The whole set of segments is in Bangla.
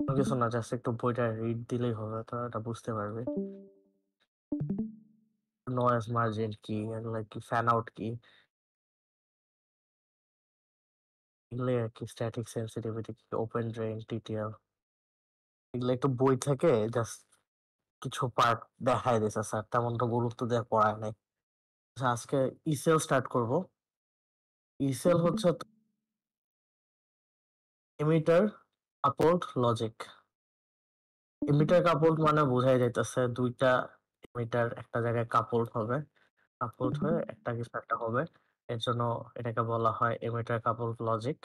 কিছু না, জাস্ট একটু বইটা রিড দিলেই হবে, তো এটা বুঝতে পারবে। নয়েজ মার্জিন কি, এগুলা কি, ফ্যান আউট কি, এগুলো আর কি, স্ট্যাটিক সেন্সিটিভিটি কি, ওপেন ড্রেন, টিটিএল, এগুলো একটু বই থেকে জাস্ট কিছু পার্ট দেখাই দিয়েছে স্যার, তেমন তো গুরুত্ব দিয়ে পড়ায় নাই। আচ্ছা, আজকে ইসেল স্টার্ট করব। ইসেল হচ্ছে emitter coupled logic. Emitter coupled মানে বোঝাই যাইতেছে দুইটা এমিটার একটা জায়গায় কাপল্ড হবে, কাপল্ড হয়ে একটা কিছু একটা হবে, এর জন্য এটাকে বলা হয় এমিটার কাপল্ড লজিক।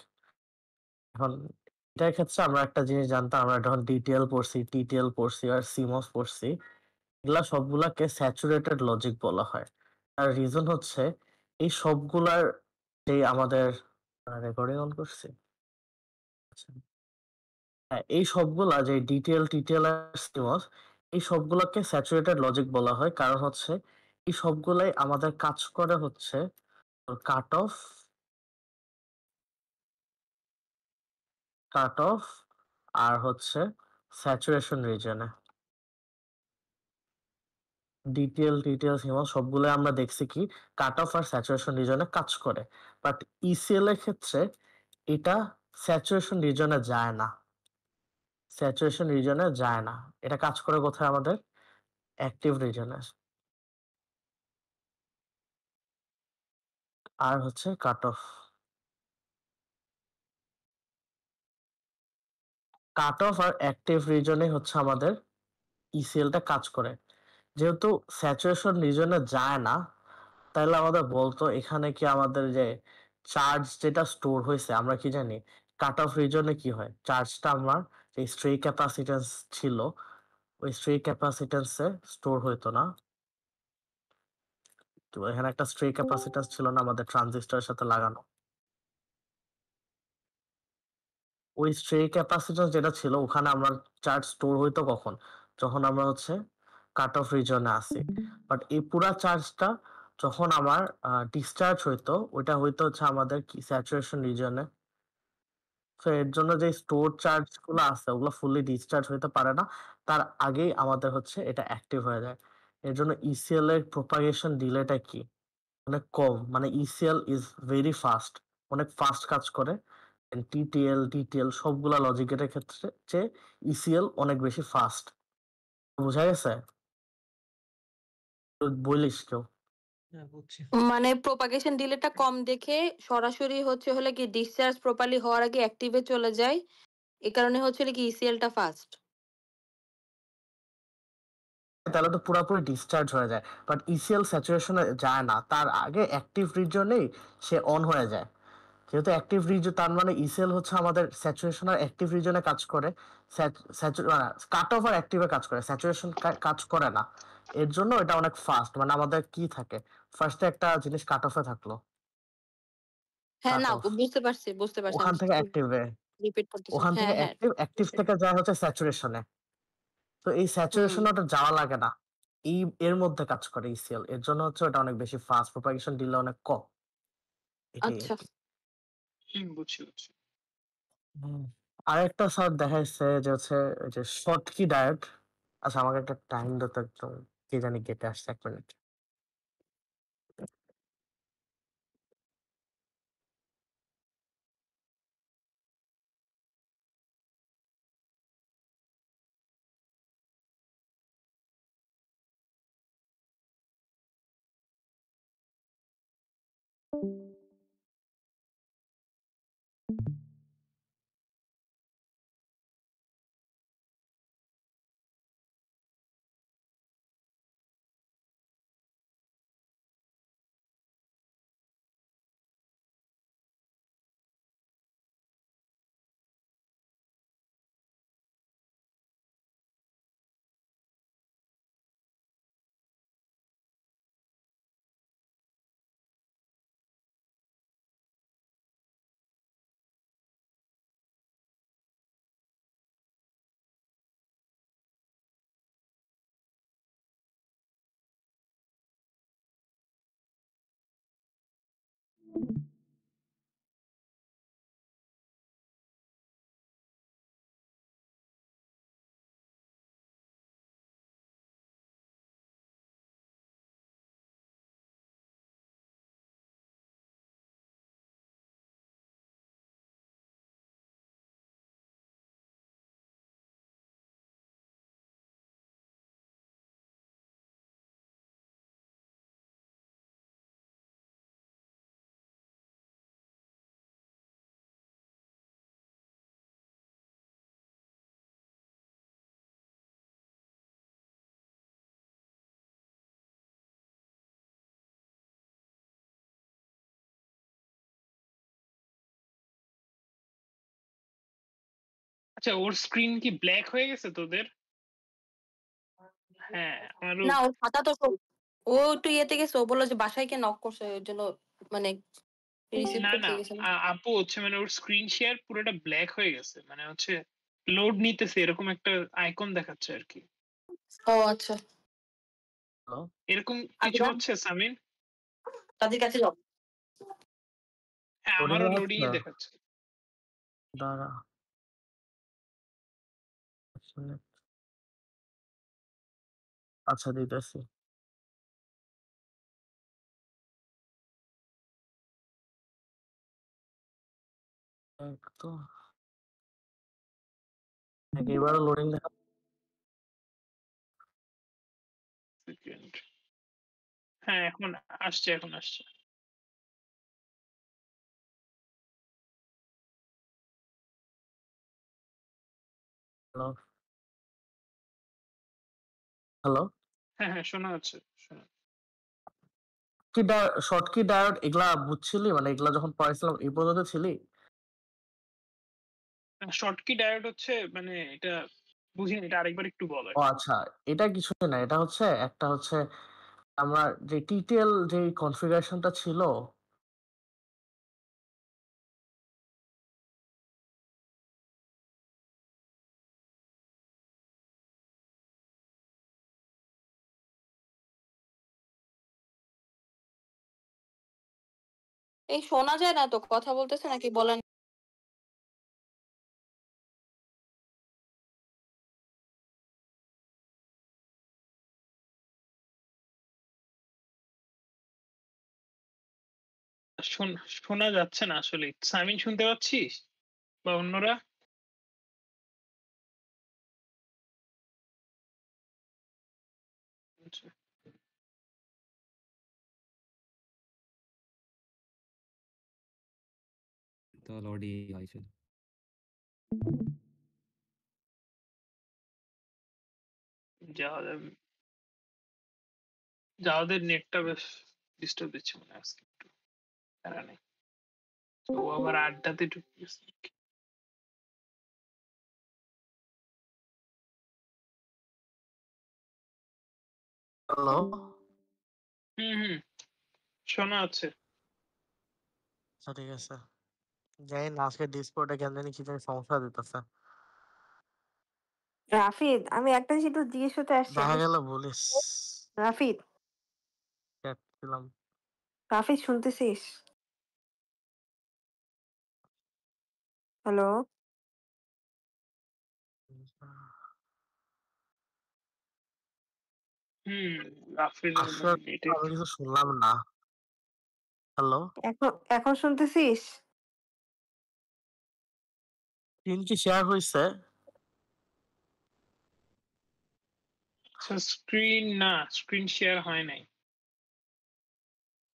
এখন এটার ক্ষেত্রে আমরা একটা জিনিস জানতাম, আমরা যখন ডিটিএল পড়ছি, টিটিএল পড়ছি আর সিমস পড়ছি, এগুলা সবগুলাকে স্যাচুরেটেড লজিক বলা হয়। আর রিজন হচ্ছে এই সবগুলার যে আমাদের রেকর্ডিং অন করছি, আচ্ছা, হ্যাঁ, এই সবগুলা যে ডিটিএল, টিটিএল আর সিমস, এই সবগুলাকে স্যাচুরেটেড লজিক বলা হয়, কারণ হচ্ছে এই সবগুলাই আমাদের কাজ করে হচ্ছে কাট অফ, কাট অফ আর হচ্ছে স্যাচুরেশন রিজনে। ডিটিএল, টিটিএল, সিমস সবগুলো আমরা দেখছি কি কাট অফ আর স্যাচুরেশন রিজনে কাজ করে, বাট ইসিএল এর ক্ষেত্রে এটা স্যাচুরেশন রিজনে যায় না, স্যাচুরেশন রিজনে যায় না, এটা কাজ করে কোথায় আমাদের অ্যাক্টিভ রিজনে। আর হচ্ছে কাট অফ, কাট অফ আর অ্যাক্টিভ রিজনে হচ্ছে আমাদের ইসিএলটা কাজ করে। যেহেতু স্যাচুরেশন রিজনে যায় না, তাহলে আমাদের বলতো এখানে কি আমাদের যে চার্জ যেটা স্টোর হয়েছে, আমরা কি জানি কাট অফ রিজনে কি হয়, চার্জটা আমার যে স্ট্রে ক্যাপাসিটেন্স ছিল ওই স্ট্রে ক্যাপাসিটেন্সে স্টোর হইতো না। তো এখানে একটা স্ট্রে ক্যাপাসিটেন্স ছিল না আমাদের ট্রানজিস্টরের সাথে লাগানো, ওই স্ট্রে ক্যাপাসিটেন্স যেটা ছিল ওখানে আমরা চার্জ স্টোর হইতো কখন, যখন আমরা হচ্ছে কাট অফ রিজনে আসি। বাট এই পুরা চার্জটা যখন আমার ডিসচার্জ হইতো, ওইটা হইতো হচ্ছে আমাদের কি স্যাচুরেশন রিজনে। তো এর জন্য যে স্টোর চার্জ গুলো আছে ওগুলো ফুললি ডিসচার্জ হইতে পারে না, তার আগেই আমাদের হচ্ছে এটা অ্যাক্টিভ হয়ে যায়। এর জন্য ইসিএল এর প্রোপাগেশন ডিলেটা কি অনেক কম, মানে ইসিএল ইজ ভেরি ফাস্ট, অনেক ফাস্ট কাজ করে। টিটিএল, ডিটিএল সবগুলা লজিকের ক্ষেত্রে যে ইসিএল অনেক বেশি ফাস্ট। বুঝা গেছে? তো বলিস কেউ। হ্যাঁ, বুঝছি। মানে প্রোপাগেশন ডিলেটা কম দেখে সরাসরি হচ্ছে হলে কি ডিসচার্জ প্রপারলি হওয়ার আগে অ্যাক্টিভে চলে যায়, এ কারণে হচ্ছে হলে কি ইসিএলটা ফাস্ট। তাহলে তো পুরোপুরি ডিসচার্জ হয়ে যায়, বাট ইসিএল স্যাচুরেশনে যায় না, তার আগে অ্যাক্টিভ রিজনেই সে অন হয়ে যায়। যেহেতু অ্যাক্টিভ রিজন, তার মানে ইসিএল হচ্ছে আমাদের স্যাচুরেশন আর অ্যাক্টিভ রিজনে কাজ করে, কাট অফ আর অ্যাক্টিভে কাজ করে, স্যাচুরেশন কাজ করে না। এর জন্য এটা অনেক ফাস্ট, মানে আমাদের কি থাকে, ফার্স্টে একটা জিনিস কাট অফে থাকলো, হ্যাঁ, কাট না অফ, বুঝতে পারছি ওখান আমি থেকে অ্যাক্টিভে, রিপিট করতেছি। ওখান থেকে হ্যাঁ, হ্যাঁ। অ্যাক্টিভ, অ্যাক্টিভ থেকে যায় হচ্ছে স্যাচুরেশনে। তো এই হুম। স্যাচুরেশনে ওটা যাওয়া লাগে না, এই এর মধ্যে কাজ করে ইসিএল, এর জন্য হচ্ছে ওটা অনেক বেশি ফাস্ট, প্রোপাগেশন ডিলে অনেক কম, এটাই আর আচ্ছা। কি। বুঝছি। হুম। আরেকটা স্যার দেখাইছে যে হচ্ছে ওই যে শর্টকি ডায়েট। আচ্ছা, আমাকে একটা টাইম দিতে একদম, কে জানি গেটে আসছে, 1 মিনিট। আচ্ছা, ওর স্ক্রিন কি ব্ল্যাক হয়ে গেছে তোদের? হ্যাঁ, আমারও। না ওর খাতা তো ও একটু ইয়েতে গেছে, ও বললো যে বাসায় গিয়ে নক করছে, ওই জন্য মানে রিসিভ না করতে না, গেছে না। আপু হচ্ছে মানে ওর স্ক্রিন শেয়ার পুরোটা ব্ল্যাক হয়ে গেছে, মানে হচ্ছে লোড নিতেছে এরকম একটা আইকন দেখাচ্ছে আর কি। ও আচ্ছা, হ্যালো এরকম কিছু আচ্ছা হচ্ছে সামিন? তাদের কাছে যাও। হ্যাঁ, লোডিং আমারও লোডিং হচ্ছে এ দেখাচ্ছে। দাঁড়া আসলে। আচ্ছা দিতেছি। এক তো এবারও লোডিং দেখা। সেকেন্ড। হ্যাঁ, এখন আসছে, এখন আসছে। হ্যালো হ্যালো হ্যাঁ হ্যাঁ, শোনা যাচ্ছে, শোনা। কি শর্ট কি ডায়োড এগুলা বুঝছিলি, মানে এগুলা যখন পড়াইছিলাম এই পর্যন্ত ছিলি? শর্টকি ডায়োড হচ্ছে মানে এটা বুঝিনি, এটা আরেকবার একটু বল আর ও কি। আচ্ছা, এটা কিছু না, এটা হচ্ছে একটা হচ্ছে আমরা যে টিটিএল যে কনফিগারেশনটা ছিল এই শোনা যায় না তো, কথা বলতেছে নাকি বলেন? শোনা যাচ্ছে না আসলে। সামিন শুনতে পাচ্ছিস বা অন্যরা? আচ্ছা। The Lord I should. যাওয়াদের যাওয়াদের নেটটা বেশ ডিস্টার্ব দিচ্ছে মনে হয় আজকে একটু। তারা নেই, তো ও আবার আড্ডাতে ঢুকে গেছে। হ্যালো হুম হুম, শোনা আছে। আচ্ছা ঠিক আছে। জানি না আজকে ডিসপ্লেটা কেন জানি কি জানি সমস্যা দিতেছে। রাফিদ, আমি একটা জিনিস একটু জিজ্ঞেস করতে আসছি। দেখা গেল বলিস। রাফিদ, চ্যাট দিলাম। রাফিদ শুনতেছিস? হ্যালো? হুম, রাফিদের আসলে মানে নেটে। আমি কিছু শুনলাম না। হ্যালো এখন এখন শুনতেছিস? স্ক্রিন কি শেয়ার হয়েছে? স্ক্রিন না, স্ক্রিন শেয়ার হয় নাই।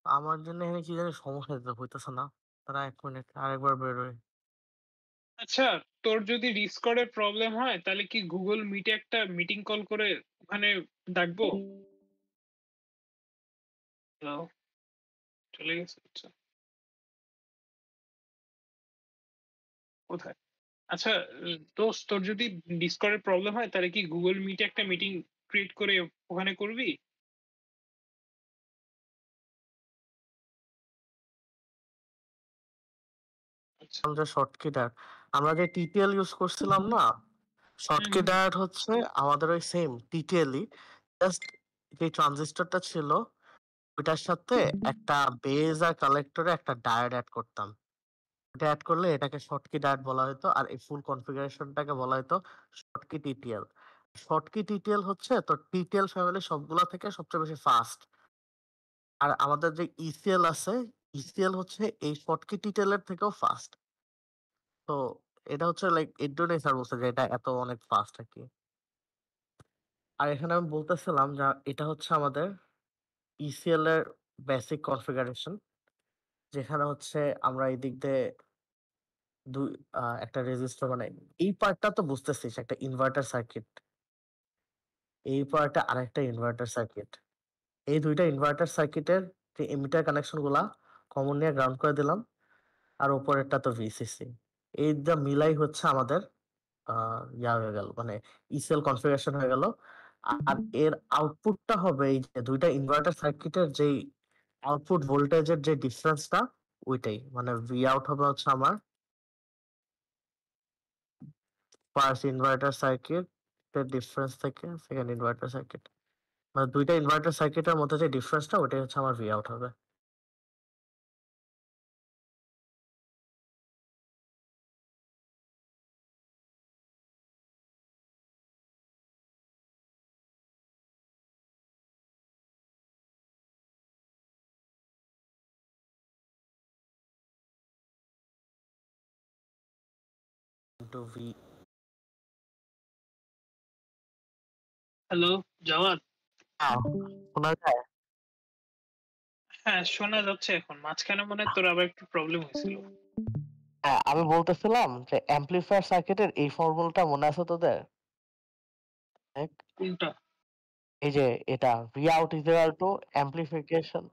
আমার জন্য এখানে কি জানি সমস্যা দিতে হইতেছে না। তারা 1 মিনিট আরেকবার বেরোয়। আচ্ছা, তোর যদি ডিসকর্ডের প্রবলেম হয় তাহলে কি গুগল মিটে একটা মিটিং কল করে ওখানে ডাকবো? হ্যালো, চলে গেছে? আচ্ছা, কোথায়? আচ্ছা, দোস্ত তোর যদি ডিসকর্ডের প্রবলেম হয় তাহলে কি গুগল মিটে একটা মিটিং ক্রিয়েট করে ওখানে করবি? আচ্ছা। যে শর্টকি ডায়োড আমরা যে টিটিএল ইউজ করছিলাম না, হুম শর্টকি হুম, ডায়োড হচ্ছে আমাদের ওই সেম টিটিএলই, জাস্ট যে ট্রানজিস্টরটা ছিল ওইটার সাথে একটা বেজ আর কালেক্টরে একটা ডায়োড অ্যাড করতাম। এটা অ্যাড করলে এটাকে শর্টকি ডায়োড বলা হতো, আর এই ফুল কনফিগারেশনটাকে বলা হতো শর্টকি টিটিএল। শর্টকি টিটিএল হচ্ছে তো টিটিএল ফ্যামিলি সবগুলা থেকে সবচেয়ে বেশি ফাস্ট। আর আমাদের যে ইসিএল আছে, ইসিএল হচ্ছে এই শর্টকি টিটিএল এর থেকেও ফাস্ট। তো এটা হচ্ছে লাইক এর জন্যই স্যার বলছে যে এটা এত অনেক ফাস্ট আর কি। আর এখানে আমি বলতেছিলাম যে এটা হচ্ছে আমাদের ইসিএল এর বেসিক কনফিগারেশন, যেখানে হচ্ছে আমরা এই দিক দিয়ে দুই একটা রেজিস্টার মানে এই পার্টটা তো বুঝতেছিস, একটা ইনভার্টার সার্কিট, এই পার্টটা আরেকটা ইনভার্টার সার্কিট। এই দুইটা ইনভার্টার সার্কিটের যে এমিটার কানেকশন গুলা কমন নিয়ে গ্রাউন্ড করে দিলাম, আর উপরেরটা তো ভিসিসি। এই মিলাই হচ্ছে আমাদের ইয়া হয়ে গেল, মানে ইসিএল কনফিগারেশন হয়ে গেল। আর এর আউটপুটটা হবে এই যে দুইটা ইনভার্টার সার্কিটের যেই আউটপুট ভোল্টেজের যে ডিফারেন্সটা, ওইটাই মানে ভি আউট হবে হচ্ছে আমার ফার্স্ট ইনভার্টার সার্কিট এর ডিফারেন্স থেকে সেকেন্ড ইনভার্টার সার্কিট, মানে দুইটা ইনভার্টার সার্কিটের মধ্যে যে ডিফারেন্সটা ওইটাই হচ্ছে আমার ভি আউট হবে। Into V. হ্যালো জাওয়াদ। শোনা যায়? হ্যাঁ শোনা যাচ্ছে এখন, মাঝখানে মনে হয় তোর আবার একটু প্রবলেম হয়েছিল। হ্যাঁ, আমি বলতেছিলাম যে অ্যাম্পলিফায়ার সার্কিটের এই ফর্মুলাটা মনে আছে তোদের? দেখ, কোনটা? এই যে এটা V out is equal to amplification.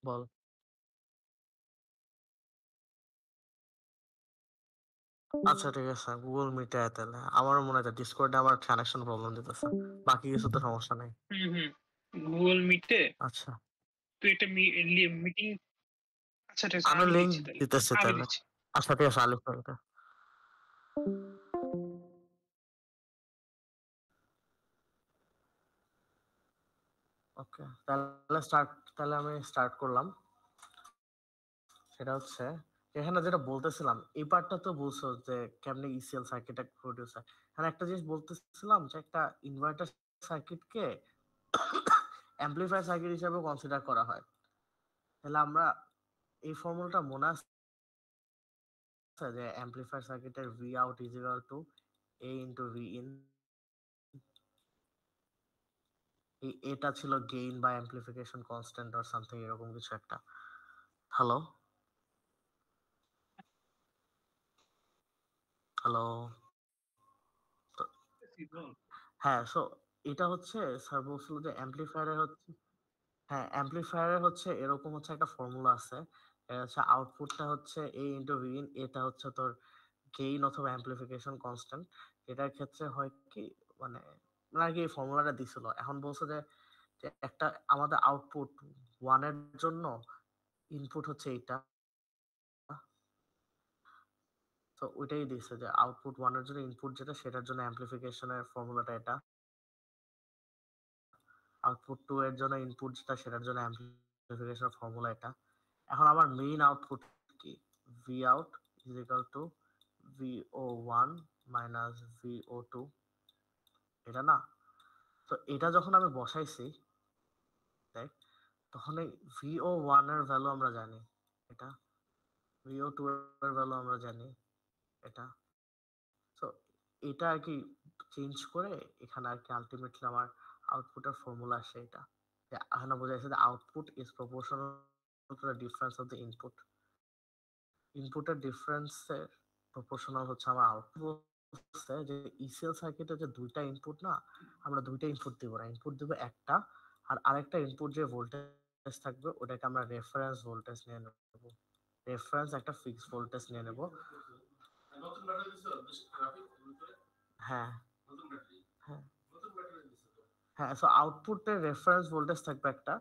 বল। আচ্ছা ঠিক আছে, গুগল মিটে আয় তাহলে। আমারও মনে হয় ডিসকর্ডে আমার কানেকশন প্রবলেম দিতেছে, বাকি কিছু তো সমস্যা নাই। হুম, গুগল মিটে আচ্ছা, তুই একটা মিটিং। আচ্ছা ঠিক আছে, আমি আমি লিংক দিচ্ছি তাহলে, দিতেছি আমি তাহলে। দিচ্ছি। আচ্ছা ঠিক আছে, আলিফ ভাই। ওকে, তাহলে আমি স্টার্ট করলাম। সেটা হচ্ছে এখানে যেটা বলতেছিলাম, এই পার্টটা তো বলছো যে কেমনে ইসিএল সার্কিট প্রডিউস হয়। এখানে একটা জিনিস বলতেছিলাম যে একটা ইনভার্টার সার্কিটকে অ্যাম্পলিফায়ার সার্কিট হিসেবে কনসিডার করা হয়। তাহলে আমরা এই ফর্মুলাটা মনে আছে যে অ্যাম্পলিফায়ার সার্কিটের V out is equal two A into V in. এটা ছিল গেইন বা অ্যাম্পলিফিকেশন কনস্ট্যান্ট অর সামথিং এরকম কিছু একটা। Hello hello. হ্যাঁ, সো এটা হচ্ছে স্যার বলছিল যে অ্যাম্পলিফায়ারের হচ্ছে, হ্যাঁ অ্যাম্পলিফায়ারের হচ্ছে এরকম হচ্ছে একটা ফর্মুলা আছে। এটা হচ্ছে আউটপুটটা হচ্ছে এ ইনটু ভি ইন। এটা হচ্ছে তোর গেইন অথবা অ্যাম্পলিফিকেশন কনস্ট্যান্ট। এটার ক্ষেত্রে হয় কি, মানে আগে এই ফর্মুলাটা দিছিল, এখন বলছে যে যে একটা আমাদের আউটপুট ওয়ানের জন্য ইনপুট হচ্ছে এইটা। তো ওইটাই দিছে যে আউটপুট ওয়ানের জন্য ইনপুট যেটা, সেটার জন্য অ্যাম্পলিফিকেশনের ফর্মুলাটা এটা। আউটপুট 2 এর জন্য ইনপুট যেটা, সেটার জন্য অ্যাম্পলিফিকেশন ফর্মুলা এটা। এখন আমার মেইন আউটপুট কি? V out is equal two VO1 minus VO2, এটা না? তো এটা যখন আমি বসাইছি দেখ, তখন এই VO1 এর ভ্যালু আমরা জানি এটা, VO2 এর ভ্যালু আমরা জানি এটা। তো এটা আর কি চেঞ্জ করে এখানে আর কি আলটিমেটলি আমার আউটপুটের ফর্মুলা আসে এটা। এখানে বোঝা যাচ্ছে যে output is proportional to the difference of the input. ইনপুটের ডিফারেন্সের প্রপোর্শনাল হচ্ছে আমার আউটপুট। বলছে যে ইসিএল সার্কিটে যে দুইটা ইনপুট না, আমরা দুইটা ইনপুট দিব না, ইনপুট দিব একটা, আর আরেকটা ইনপুট যে ভোল্টেজ থাকবে ওটাকে আমরা রেফারেন্স ভোল্টেজ নিয়ে নেব। রেফারেন্স একটা ফিক্স ভোল্টেজ নিয়ে নেব। হ্যাঁ হ্যাঁ হ্যাঁ, সো আউটপুটের রেফারেন্স ভোল্টেজ থাকবে একটা,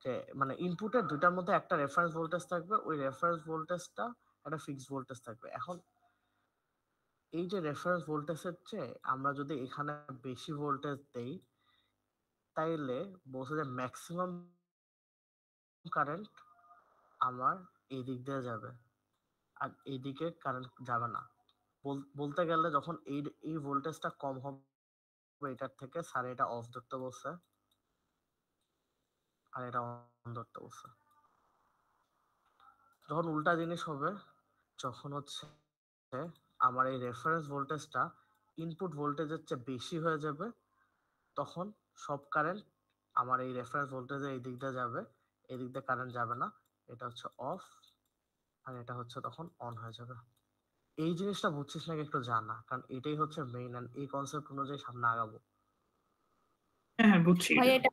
যে মানে ইনপুটের দুইটার মধ্যে একটা রেফারেন্স ভোল্টেজ থাকবে, ওই রেফারেন্স ভোল্টেজটা একটা ফিক্স ভোল্টেজ থাকবে। এখন এই যে রেফারেন্স ভোল্টেজের চেয়ে আমরা যদি এখানে বেশি ভোল্টেজ দেই, তাইলে বলছে যে ম্যাক্সিমাম কারেন্ট আমার এই দিক দিয়ে যাবে, আর এইদিকে কারেন্ট যাবে না। বলতে গেলে যখন এই ভোল্টেজটা কম হবে এটার থেকে, স্যার এটা অফ ধরতে বলছে আর এটা অন ধরতে বলছে। যখন উল্টা জিনিস হবে, যখন হচ্ছে আমার এই রেফারেন্স ভোল্টেজটা ইনপুট ভোল্টেজের চেয়ে বেশি হয়ে যাবে, তখন সব কারেন্ট আমার এই রেফারেন্স ভোল্টেজের এই দিক দিয়ে যাবে, এই দিক দিয়ে কারেন্ট যাবে না, এটা হচ্ছে অফ, আর এটা হচ্ছে তখন অন হয়ে যাবে। এই জিনিসটা বুঝছিস নাকি একটু জানা, কারণ এটাই হচ্ছে মেইন, এন্ড এই কনসেপ্ট অনুযায়ী সামনে আগাবো। হ্যাঁ বুঝছি। ভাই এটা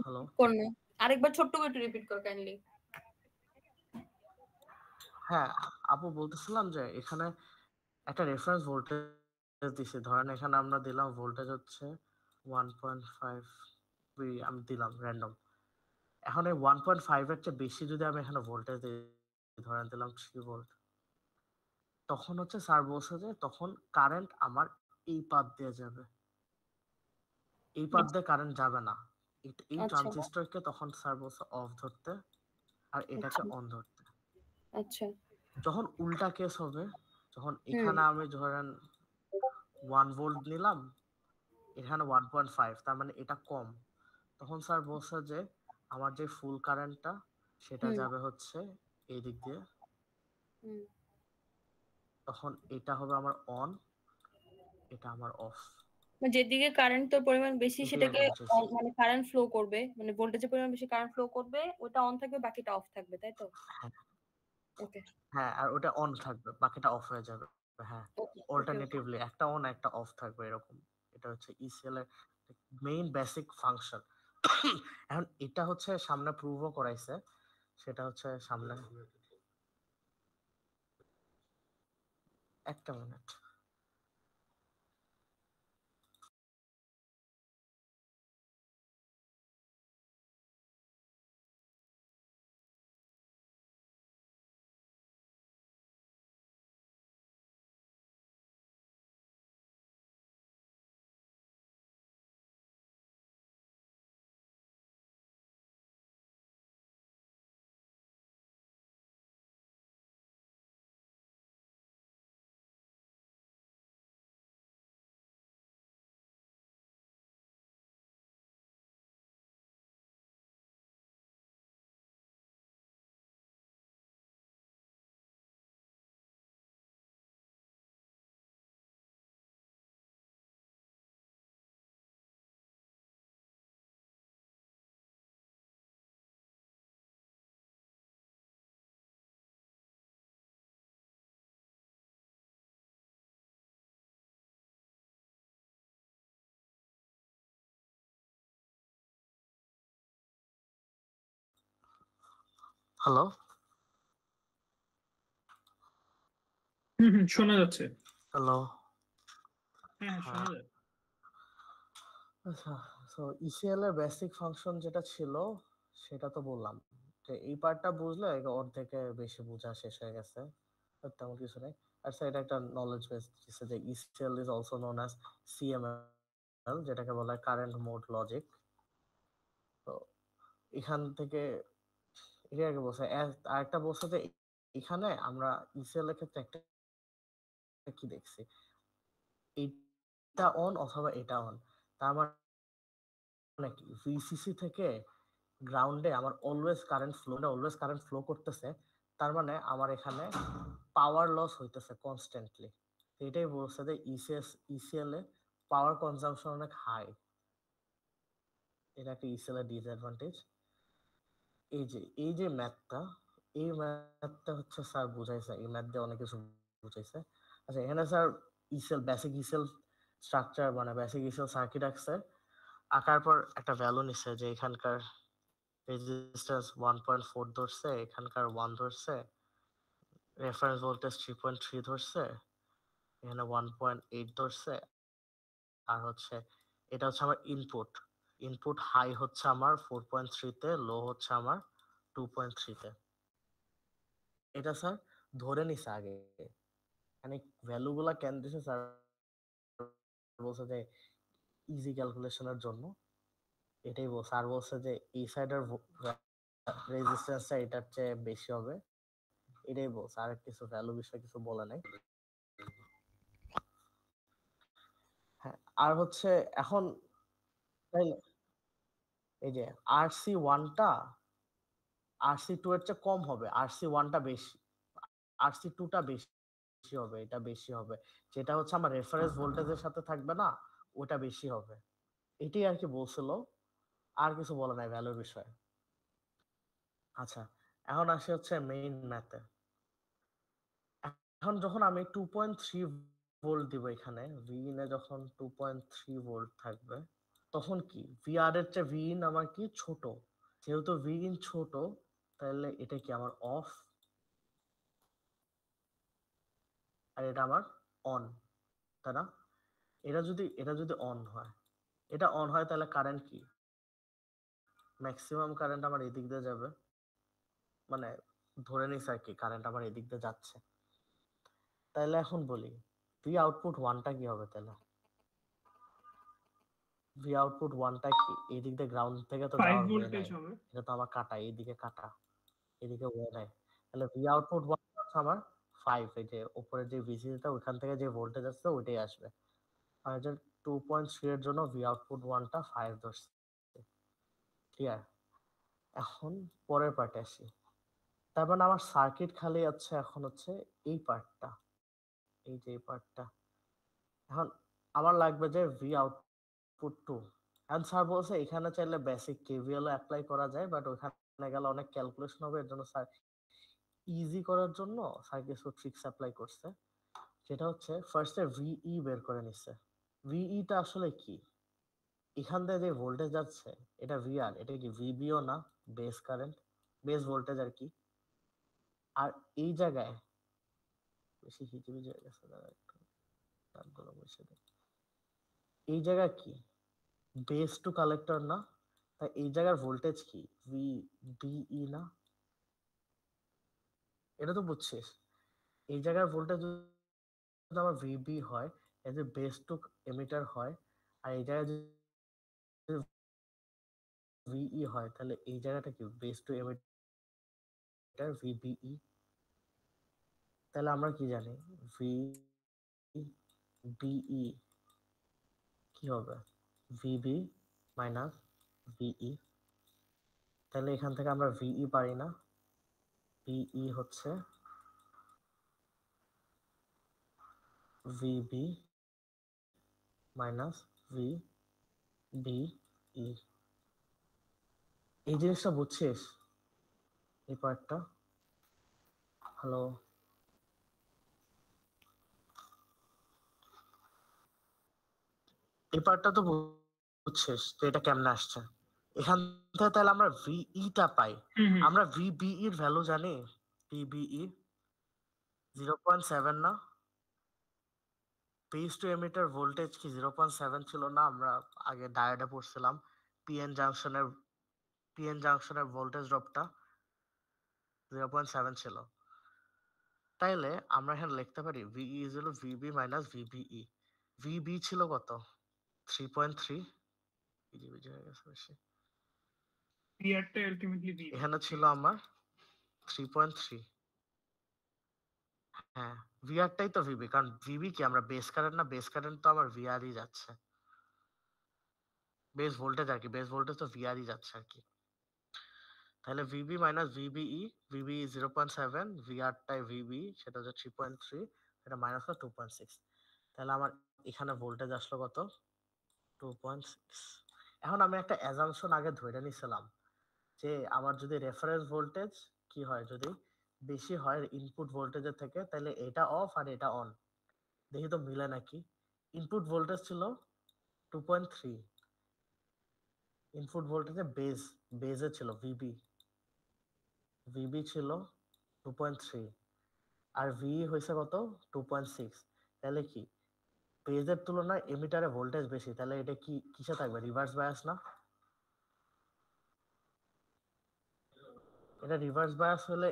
হ্যালো, কর না, আরেকবার ছোট্ট করে রিপিট কর কাইন্ডলি। হ্যাঁ, আপু বলতেছিলাম যে এখানে একটা রেফারেন্স ভোল্টেজ দিছি, ধরেন এখানে আমরা দিলাম ভোল্টেজ হচ্ছে 1.5, আমি দিলাম র্যান্ডম। এখন এই 1.5 এর চেয়ে বেশি যদি আমি এখানে ভোল্টেজ দিই, ধরেন দিলাম 3 ভোল্ট, তখন হচ্ছে স্যার বলছে যে তখন কারেন্ট আমার এই পাথ দিয়ে যাবে, এই পাথ দিয়ে কারেন্ট যাবে না। এই আচ্ছা ট্রানজিস্টরকে তখন স্যার বলছে অফ ধরতে, আর এটাকে আচ্ছা অন ধরতে। আচ্ছা যখন উল্টা কেস হবে, যখন হুম এখানে আমি ধরেন 1 ভোল্ট নিলাম, এখানে 1.5, তার মানে এটা কম, তখন স্যার বলছে যে আমার যে ফুল কারেন্টটা সেটা হুম যাবে হচ্ছে এই দিক দিয়ে, হুম তখন এটা হবে আমার অন, এটা আমার অফ। মানে যেদিকে কারেন্টের পরিমাণ বেশি এটাই আর সেটাকে কি বুঝাইছে। মানে কারেন্ট ফ্লো করবে, মানে ভোল্টেজের পরিমাণ বেশি কারেন্ট ফ্লো করবে, ওটা অন থাকবে বাকিটা অফ থাকবে, তাই তো? হ্যাঁ, ওকে হ্যাঁ, আর ওটা অন থাকবে, বাকিটা অফ হয়ে যাবে। হ্যাঁ, ওকে ওকে অল্টারনেটিভলি একটা অন একটা অফ থাকবে এরকম। এটা হচ্ছে ইসিএল এর মেইন বেসিক ফাংশন। এখন এটা হচ্ছে সামনে প্রুভও করাইছে, সেটা হচ্ছে সামনে, একটা মিনিট। হ্যালো, শোনা যাচ্ছে। হ্যালো। হ্যাঁ হ্যাঁ শোনা হ্যাঁ, যাচ্ছে। আচ্ছা, সো ইসিএল এর বেসিক ফাংশন যেটা ছিল সেটা তো বললাম, যে এই পার্টটা বুঝলে অর্ধেকে বেশি বোঝা শেষ হয়ে গেছে, আর তেমন কিছু নেই। আর স্যার এটা একটা নলেজ বেস দিচ্ছে যে ECL is also known as CML, যেটাকে বলা হয় কারেন্ট মোড লজিক। তো এখান থেকে এটা আগে বলছে, আরেকটা বলছে যে এখানে আমরা ইসিএল এর ক্ষেত্রে একটা কি দেখছি, এটা অন অথবা এটা অন, তার মানে কি ভিসিসি থেকে গ্রাউন্ডে আমার অলওয়েজ কারেন্ট ফ্লো করতেছে, তার মানে আমার এখানে পাওয়ার লস হইতেছে কনস্ট্যান্টলি। এটাই বলছে যে ইসিএল এ পাওয়ার কনজাম্পশন অনেক হাই, এটা একটা ইসিএল এর ডিসঅ্যাডভান্টেজ। এই যে ম্যাথটা, এই ম্যাথটা হচ্ছে স্যার বুঝাইছে, এই ম্যাথ দিয়ে অনেক কিছু বুঝাইছে। আচ্ছা, এখানে স্যার বেসিক ইসিএল স্ট্রাকচার মানে বেসিক ইসিএল সার্কিট আঁকছে, আঁকার পর একটা ভ্যালু নিচ্ছে যে এখানকার রেজিস্ট্যান্স 1.4 ধরছে, এখানকার 1 ধরছে, রেফারেন্স ভোল্টেজ 3.3 ধরছে, এখানে 1.8 ধরছে, আর হচ্ছে এটা হচ্ছে আমার ইনপুট। ইনপুট হাই হচ্ছে আমার 4.3 তে, লো হচ্ছে আমার 2.3 তে। এটা স্যার ধরে নিছে আগে, মানে ভ্যালু গুলা কেন দিছে স্যার বলছে যে ইজি ক্যালকুলেশনের জন্য, এটাই বলছে। আর বলছে যে এই সাইডের রেজিস্ট্যান্সটা এটার চেয়ে বেশি হবে, এটাই বলছে, আর কিছু ভ্যালু বিষয়ে কিছু বলে নাই। হ্যাঁ, আর হচ্ছে এখন তাই এই যে আরসি ওয়ানটা আরসি টু এর চেয়ে কম হবে, আরসি ওয়ানটা বেশি, আরসি টুটা বেশি হবে, এটা বেশি হবে, যেটা হচ্ছে আমার রেফারেন্স ভোল্টেজের সাথে থাকবে না, ওটা বেশি হবে। এটাই আর কি বলছিল, আর কিছু বলে নাই ভ্যালুর বিষয়ে। আচ্ছা, এখন আসি হচ্ছে মেইন ম্যাথে। এখন যখন আমি 2.3 ভোল্ট দিব এখানে, ভিইন এ যখন 2.3 ভোল্ট থাকবে, তখন কি ভিআর এর চেয়ে ভিইন আমার কি ছোট, যেহেতু ভিইন ছোট, তাহলে এটা কি আমার অফ, আর এটা আমার অন, তাই না? এটা যদি অন হয়, এটা অন হয় তাহলে কারেন্ট কি? ম্যাক্সিমাম কারেন্ট আমার এদিক দিয়ে যাবে, মানে ধরে নিস আর কি কারেন্ট আমার এদিক দিয়ে যাচ্ছে। তাহলে এখন বলি ভি আউটপুট ওয়ানটা কি হবে? তাহলে ভি আউটপুট ওয়ানটা কি? এই দিক দিয়ে গ্রাউন্ড থেকে তো 5 যাওয়ার ওয়ে ভোল্টেজ নাই, হবে। এটা তো আমার কাটা, এইদিকে কাটা, এদিকে ওয়ে নাই। তাহলে ভি আউটপুট ওয়ান হচ্ছে আমার 5, এই যে উপরে যে ভিসিটা ওইখান থেকে যে ভোল্টেজ আসছে ওইটাই আসবে। আর যে 2.3 এর জন্য ভি আউটপুট ওয়ানটা 5 ধরছে। ক্লিয়ার? এখন পরের পার্টে আসি। তার মানে আমার সার্কিট খালি আছে এখন হচ্ছে এই পার্টটা, এই যে এই পার্টটা। এখন আমার লাগবে যে ভি আউটপুট 2। এখন স্যার বলছে এখানে চাইলে বেসিক কেভিএল অ্যাপ্লাই করা যায়, বাট ওখানে গেলে অনেক ক্যালকুলেশন হবে, এর জন্য স্যার ইজি করার জন্য স্যার কিছু ট্রিক্স অ্যাপ্লাই করছে। সেটা হচ্ছে ফার্স্টে ভিই বের করে নিচ্ছে। ভিইটা আসলে কি? এখান থেকে যে ভোল্টেজ যাচ্ছে এটা ভিআর, এটা কি ভিবিও না, বেস কারেন্ট, বেস ভোল্টেজ আর কি। আর এই জায়গায় বেশি হিজিবিজি হয়ে গেছে, দাঁড়া একটু তারগুলো বসে দেয়। এই জায়গায় কি বেস টু কালেক্টর না, তাই এই জায়গার ভোল্টেজ কি? ভি বিই না? এটা তো বুঝছিস। এই জায়গার ভোল্টেজ যদি আমার ভিবি হয়, এই যে বেস টু এমিটার হয়, আর এই জায়গায় যদি ভিই হয়, তাহলে এই জায়গাটা কি? Base two emitter VBE. তাহলে আমরা কি জানি? ভি বিই কি হবে? VB minus ভিই। তাহলে এখান থেকে আমরা ভিই পারি না, ভিই হচ্ছে ভিবি মাইনাস ভিবিই। এই জিনিসটা বুঝছিস? এই পার্টটা? হ্যালো? এই পার্টটা তো বুঝছিস যে এটা কেমনে আসছে? এখান থেকে তাহলে আমরা ভিইটা পাই। আমরা ভিবিই এর ভ্যালু জানি। ভিবিই 0.7 না? বেস টু এমিটার ভোল্টেজ কি 0.7 ছিল না? আমরা আগে ডায়োডে পড়ছিলাম পিএন জাংশনের ভোল্টেজ ড্রপটা 0.7 ছিল। তাইলে আমরা এখানে লিখতে পারি ভিই ইজ হলো ভিবি মাইনাস ভিবিই। ভিবি ছিল কত? 3.3। হিজিবিজি হয়ে গেছে বেশি। ভিআরটা আলটিমেটলি ভিবি। এখানে ছিল আমার 3.3। হ্যাঁ, ভিআরটাই তো ভিবি, কারণ ভিবি কি আমরা বেস কারেন্ট না? বেস কারেন্ট তো আমার ভিআরই যাচ্ছে, বেস ভোল্টেজ আর কি, বেস ভোল্টেজ তো ভিআরই যাচ্ছে আর কি। তাহলে ভিবি মাইনাস ভিবিই, ভিবি 0.7, ভিআরটাই ভিবি সেটা হচ্ছে 3.3, এটা মাইনাস 2.6। তাহলে আমার এখানে ভোল্টেজ আসলো কত? 2.6। এখন আমি একটা অ্যাজাম্পশন আগে ধরে নিছিলাম যে আমার যদি রেফারেন্স ভোল্টেজ কি হয়, যদি বেশি হয় ইনপুট ভোল্টেজের থেকে, তাহলে এটা অফ আর এটা অন। দেখি তো মিলে নাকি। ইনপুট ভোল্টেজ ছিল 2.3, ইনপুট ভোল্টেজে বেজে ছিল ভিবি ছিল 2.3, আর ভি হয়েছে কত? 2.6। তাহলে কি বেজের তুলনায় এমিটারে ভোল্টেজ বেশি, তাহলে এটা কি কিসে থাকবে? রিভার্স বায়াস না? এটা রিভার্স বায়াস হলে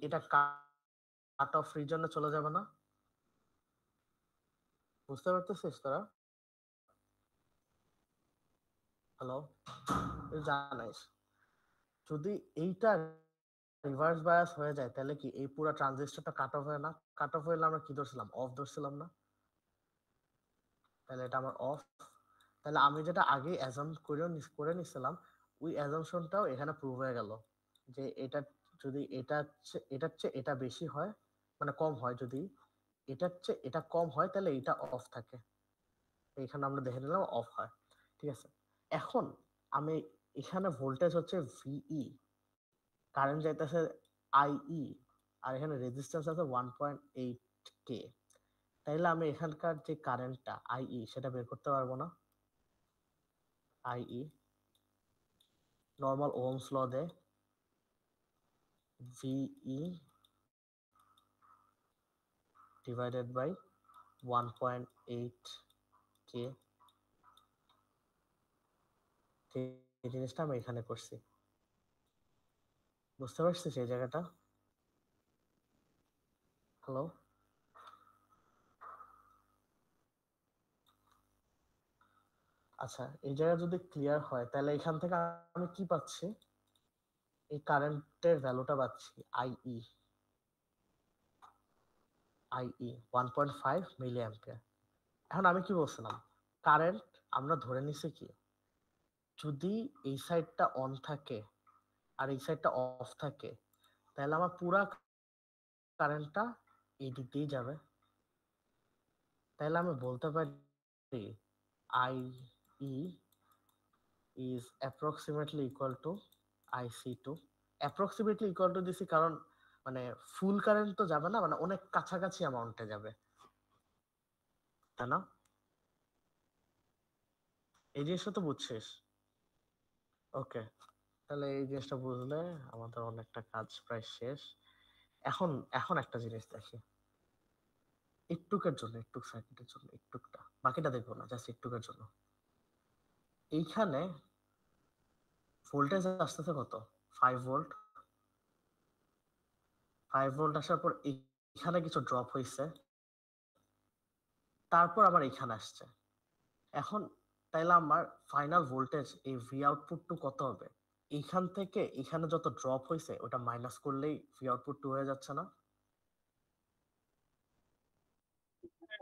এটা কাট অফ রিজনে চলে যাবে না? বুঝতে পারতেছিস তোরা? হ্যালো? জানাইস যদি এইটা রিভার্স বায়াস হয়ে যায় তাহলে কি এই পুরো ট্রানজিস্টরটা কাট অফ হয় না? কাট অফ হইলে আমরা কি ধরছিলাম? অফ ধরছিলাম না? তাহলে এটা আমার অফ। তাহলে আমি যেটা আগে অ্যাজাম করে নিছিলাম, ওই অ্যাজামশনটাও এখানে প্রুভ হয়ে গেল যে এটা যদি এটার চেয়ে এটা বেশি হয়, মানে কম হয়, যদি এটার চেয়ে এটা কম হয় তাহলে এটা অফ থাকে। এখানে আমরা দেখে নিলাম অফ হয়। ঠিক আছে, এখন আমি এখানে ভোল্টেজ হচ্ছে ভিই, কারেন্ট যাইতেছে আইই, আর এখানে রেজিস্ট্যান্স আছে 1.8K। তাইলে আমি এখানকার যে কারেন্টটা আইই সেটা বের করতে পারবো না? আইই নর্মাল ওহমস ল দেয় ভিই ডিভাইডেড বাই 1.8k। এই জিনিসটা আমি এখানে করছি, বুঝতে পারছি সেই জায়গাটা? হ্যালো, আচ্ছা এই জায়গা যদি ক্লিয়ার হয় তাহলে এখান থেকে আমি কি পাচ্ছি, এই কারেন্টের ভ্যালুটা পাচ্ছি আইই 1.5 মিলি অ্যাম্পিয়ার। এখন আমি কি বলছিলাম, কারেন্ট আমরা ধরে নিছি কি, যদি এই সাইডটা অন থাকে আর এই সাইডটা অফ থাকে তাহলে আমার পুরা কারেন্টটা এই দিক দিয়েই যাবে। তাহলে আমি বলতে পারি I E is approximately equal to IC2। approximately equal to দিছি কারণ মানে ফুল কারেন্ট তো যাবে না, মানে অনেক কাছাকাছি অ্যামাউন্টে যাবে, তাই না? এই জিনিসটা তো বুঝছিস? ওকে, তাহলে এই জিনিসটা বুঝলে আমাদের অনেকটা কাজ প্রায় শেষ। এখন এখন একটা জিনিস দেখি, একটুকের জন্য, একটু সেকেন্ডের জন্য, একটুকটা, বাকিটা দেখবো না, জাস্ট একটুকের জন্য। এইখানে ভোল্টেজ আসতেছে কত, 5 ভোল্ট। 5 ভোল্ট আসার পর এখানে কিছু ড্রপ হয়েছে, তারপর আবার এখানে আসছে। এখন তাইলে আমার ফাইনাল ভোল্টেজ এই ভি আউটপুট টু কত হবে? এইখান থেকে এখানে যত ড্রপ হয়েছে ওটা মাইনাস করলেই ভি আউটপুট টু হয়ে যাচ্ছে না?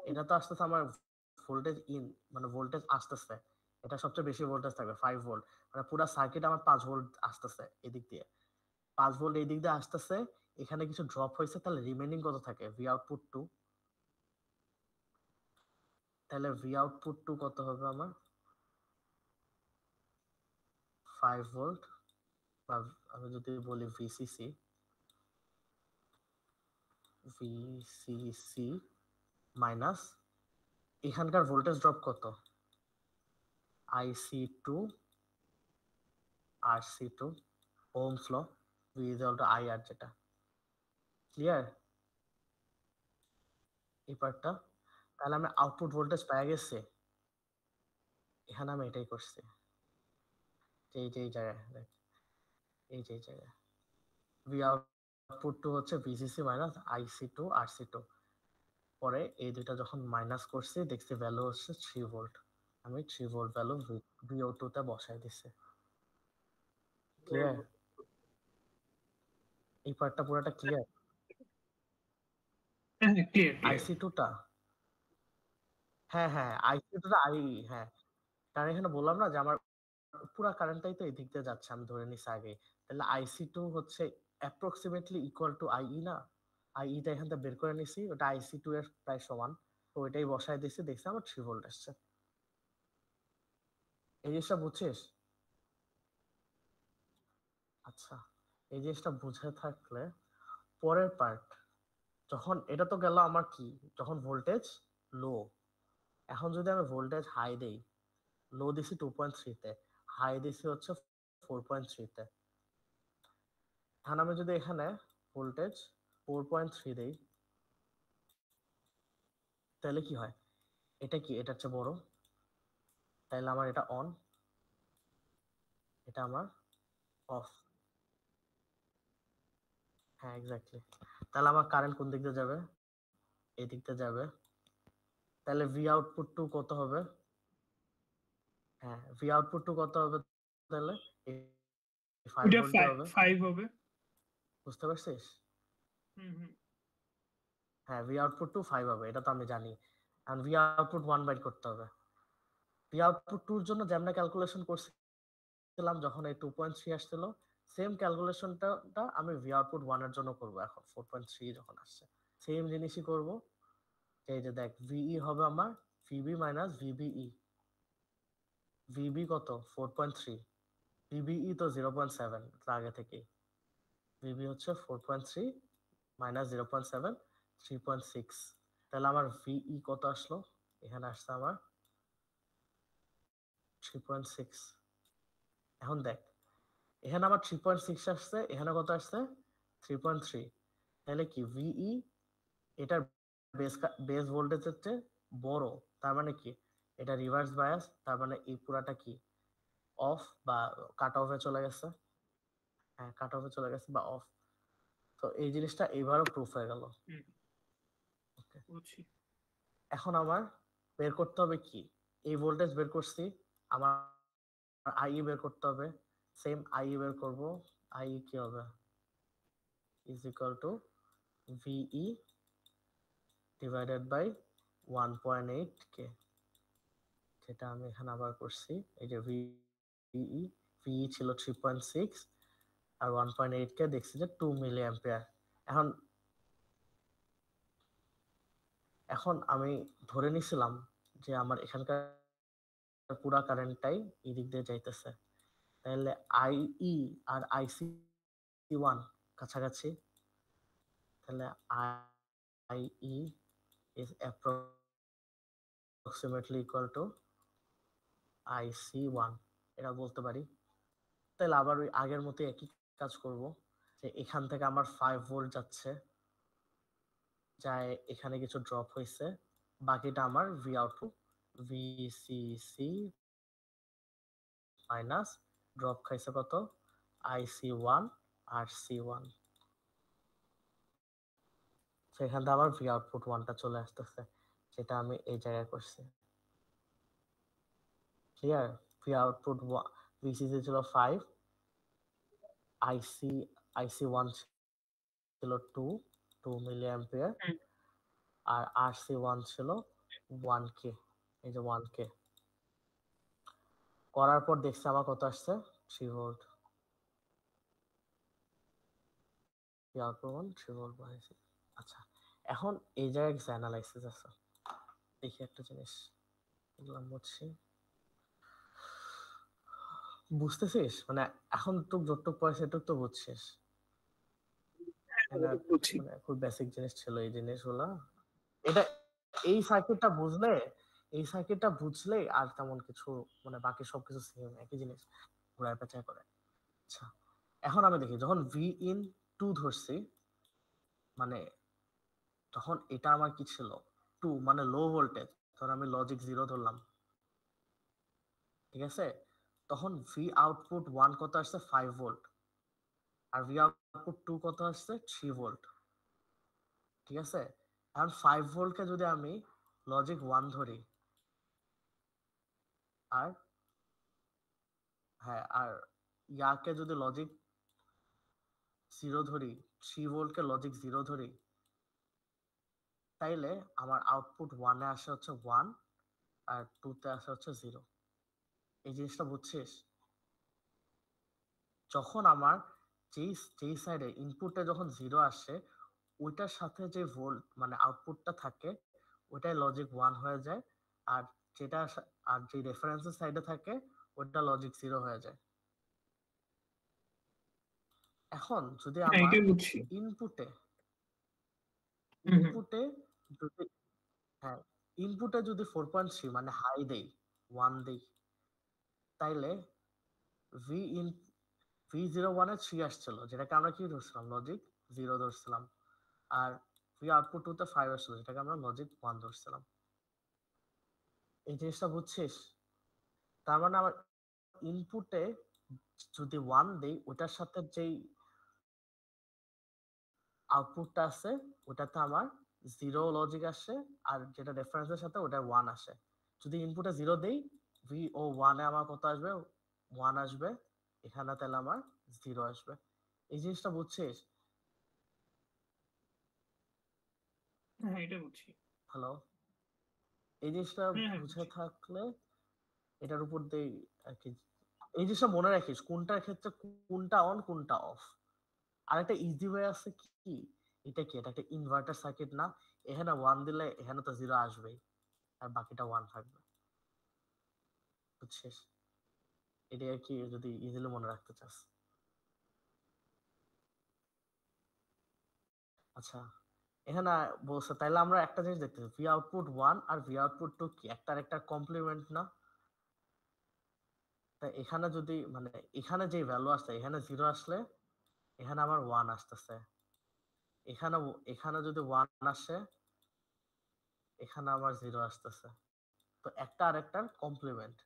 এটা তো আসতেছে আমার ভোল্টেজ ইন, মানে ভোল্টেজ আসতেছে, এটা সবচেয়ে বেশি ভোল্টেজ থাকবে 5 ভোল্ট, মানে পুরো সার্কিট আমার 5 ভোল্ট আসতেছে এদিক দিয়ে, 5 ভোল্ট এই দিক দিয়ে আসতেছে, এখানে কিছু ড্রপ হয়েছে, তাহলে রিমেইনিং কত থাকে ভি আউটপুট টু? তাহলে ভি আউটপুট টু কত হবে আমার? 5 ভোল্ট, বা আমি যদি বলি ভিসিসি, ভিসিসি মাইনাস এখানকার ভোল্টেজ ড্রপ কত, IC two R C two, Ohm's law, V equal to I R, যেটা ক্লিয়ার এই পার্টটা? তাহলে আমি আউটপুট ভোল্টেজ পেয়ে গেছি, এখানে আমি এটাই করছি, এই যে এই জায়গায় দেখ, এই যে এই জায়গায় ভি আউটপুট টু হচ্ছে ভিসিসি মাইনাস আইসি টু আর সি টু। পরে এই দুইটা যখন মাইনাস করছি দেখছি ভ্যালু হচ্ছে 3 ভোল্ট, আমি 3 ভোল্ট ভ্যালু ভিও টু তে বসাই দিছি। ক্লিয়ার এই পার্টটা পুরোটা ক্লিয়ার? ক্লিয়ার আইসি টুটা, হ্যাঁ হ্যাঁ আইসি টুটা আই, হ্যাঁ কারণ এখানে বললাম না যে আমার পুরা কারেন্টটাই তো এই দিক দিয়ে যাচ্ছে, আমি ধরে নিছি আগে, তাহলে আইসি টু হচ্ছে অ্যাপ্রক্সিমেটলি ইকুয়াল টু আইই না, আইইটা এখান থেকে বের করে নিছি, ওটা আইসি টু এর প্রায় সমান, তো ওইটাই বসাই দিছি, দেখছি আমার 3 ভোল্ট আসছে। এই জিনিসটা বুঝছিস? আচ্ছা এই জিনিসটা বুঝে থাকলে পরের পার্ট, যখন এটা তো গেল আমার কি, যখন ভোল্টেজ লো, এখন যদি আমি ভোল্টেজ হাই দেই, লো দিছি 2.3 তে, হাই দিছি হচ্ছে 4.3 তে, এখন আমি যদি এখানে ভোল্টেজ 4.3 দেই তাহলে কি হয়, এটা কি এটার চেয়ে বড়, তাহলে আমার এটা অন, এটা আমার অফ। হ্যাঁ এক্স্যাক্টলি, তাহলে আমার কারেন্ট কোন দিক দিয়ে যাবে, এই দিক দিয়ে যাবে, তাহলে ভি আউটপুট টু কত হবে? হ্যাঁ ভি আউটপুট টু কত হবে তাহলে? 5 ওটা ভোল্টে হবে, 5 হবে। বুঝতে পারছিস? হুম হুম। হ্যাঁ ভি আউটপুট টু 5 হবে, এটা তো আমি জানি, আর ভি আউটপুট 1 বাইট করতে হবে। ভি আউটপুট টুর জন্য যেমন ক্যালকুলেশন করছিলাম যখন এই 2.3 আসছিল, সেম ক্যালকুলেশনটা আমি ভি আউটপুট 1 এর জন্য করব, এখন 4.3 যখন আসছে সেম জিনিসই করব। এই যে দেখ ভিই হবে আমার ভিবি মাইনাস ভিবিই, ভিবি কত 4.3, ভিবিই তো 0.7 আগে থেকেই, ভিবি হচ্ছে 4.3 মাইনাস 0.7 3.6, তাহলে আমার ভিই কত আসলো, এখানে আসছে আমার 3.6। এখন দেখ এখানে আমার 3.6 আসছে, এখানে কত আসছে 3.3, তাহলে কি ভিই এটার বেস ভোল্টেজের চেয়ে বড়, তার মানে কি এটা রিভার্স বায়াস, তার মানে এই পুরাটা কি অফ বা কাট অফে চলে গেছে। হ্যাঁ, কাট অফে চলে গেছে বা অফ। তো এই জিনিসটা এইবারও প্রুফ হয়ে গেল। বুঝছি। এখন আমার বের করতে হবে কি, এই ভোল্টেজ বের করছি, আমার আই বের করতে হবে। সেম আই বের করব। আই কি হবে, is equal to V divided by 1.8 কে, যেটা আমি এখানে আবার করছি। এই যে ভিই ছিল 3.6 আর 1.8 কে দেখছি যে 2 মিলি অ্যাম্পিয়ার। এখন আমি ধরে নিছিলাম যে আমার এখানকার পুরা কারেন্টটাই এই দিক দিয়ে যাইতেছে, তাহলে আইই আর আইসি ওয়ান কাছাকাছি, তাহলে আইই is approximately equal to IC1 এটা বলতে পারি। তাহলে আবার ওই আগের মতো একই কাজ করব, যে এখান থেকে আমার 5 ভোল্ট যাচ্ছে, যায় এখানে কিছু ড্রপ হয়েছে, বাকিটা আমার V output VCC minus drop খাইছে কত IC1 আর C1, সেখান থেকে আমার ভি আউটপুট 1টা চলে আসতেছে, যেটা আমি এই জায়গায় করছি। ক্লিয়ার? ভি আউটপুট ভিসিসি ছিল 5, IC1 ছিল 2 মিলি অ্যাম্পিয়ার, আর RC1 ছিল 1K। এই যে 1K করার পর দেখছি আমার কত আসছে, 3 ভোল্ট। আচ্ছা, এখন এই জায়গায় কিছু অ্যানালাইসিস আছে, দেখি একটা জিনিস বুঝছি, বুঝতেছিস? মানে এখন তো যতটুকু পড়ে সেটুকু তো বুঝছিস, বুঝছি। মানে খুব বেসিক জিনিস ছিল এই জিনিসগুলো। এটা এই সার্কিটটা বুঝলে আর তেমন কিছু, মানে বাকি সবকিছু সেম একই জিনিস ঘুরায় পেঁচায় করে। আচ্ছা, এখন আমি দেখি যখন ভি ইন 2 ধরছি, মানে তখন এটা আমার কি ছিল 2, মানে লো ভোল্টেজ, তখন আমি লজিক 0 ধরলাম, ঠিক আছে? তখন ভি আউটপুট 1 কত আসছে 5 ভোল্ট, আর ভি আউটপুট 2 কত আসছে 3 ভোল্ট, ঠিক আছে? এখন 5 ভোল্টকে যদি আমি লজিক 1 ধরি, আর হ্যাঁ, আর ইয়াকে যদি লজিক 0 ধরি, 3 ভোল্টকে লজিক 0 ধরি, তাইলে আমার আউটপুট 1 এ আসে হচ্ছে 1 আর 2 তে আসে হচ্ছে 0। এই জিনিসটা বুঝছিস? যখন আমার যেই সাইডে ইনপুটে যখন 0 আসে, ওইটার সাথে যে ভোল্ট মানে আউটপুটটা থাকে ওইটাই লজিক 1 হয়ে যায়, আর আর যে রেফারেন্সের সাইডে থাকে ওটা লজিক 0 হয়ে যায়। এখন যদি আমার বুঝছি। ইনপুটে হুম। যদি হ্যাঁ ইনপুটে যদি 4.3 মানে হাই দেই 1 দেই, তাইলে V01 এ 3 আসছিল, যেটাকে আমরা কি ধরছিলাম লজিক 0 ধরছিলাম, আর ভি আউটপুট 2 তে 5 আসছিল, যেটাকে আমরা লজিক 1 ধরছিলাম। এই জিনিসটা বুঝছিস? তার মানে আমার ইনপুটে যদি 1 দেই, ওটার সাথে যেই আউটপুটটা আছে ওটাতে আমার 0 লজিক আসে, আর যেটা রেফারেন্সের সাথে ওটা 1 আসে। যদি ইনপুটে 0 দেই, VO1 এ আমার কত আসবে 1 আসবে, এখানে তাহলে আমার 0 আসবে। এই জিনিসটা বুঝছিস? হ্যাঁ, এটা বুঝছি। হ্যালো, এই জিনিসটা হ্যাঁ, বুঝে থাকলে এটার উপর দিয়ে আর কি, এই জিনিসটা মনে রাখিস কোনটার ক্ষেত্রে কোনটা অন কোনটা অফ। আর একটা ইজি ওয়ে আছে কি, এটা কি, এটা একটা ইনভার্টার সার্কিট না? এখানে 1 দিলে এখানে তো 0 আসবেই, আর বাকিটা 1 থাকবে, বুঝছিস? এটা আর কি যদি ইজিলি মনে রাখতে চাস। আচ্ছা, এখানে বলছে তাইলে আমরা একটা জিনিস দেখতেছি, ভি আউটপুট 1 আর ভি আউটপুট 2 কি একটার একটা কমপ্লিমেন্ট না? তাই এখানে যদি মানে এখানে যে ভ্যালু আসছে, এখানে 0 আসলে এখানে আমার 1 আসতেছে, এখানে এখানে যদি 1 আসে এখানে আমার 0 আসতেছে। তো একটা আরেকটার কমপ্লিমেন্ট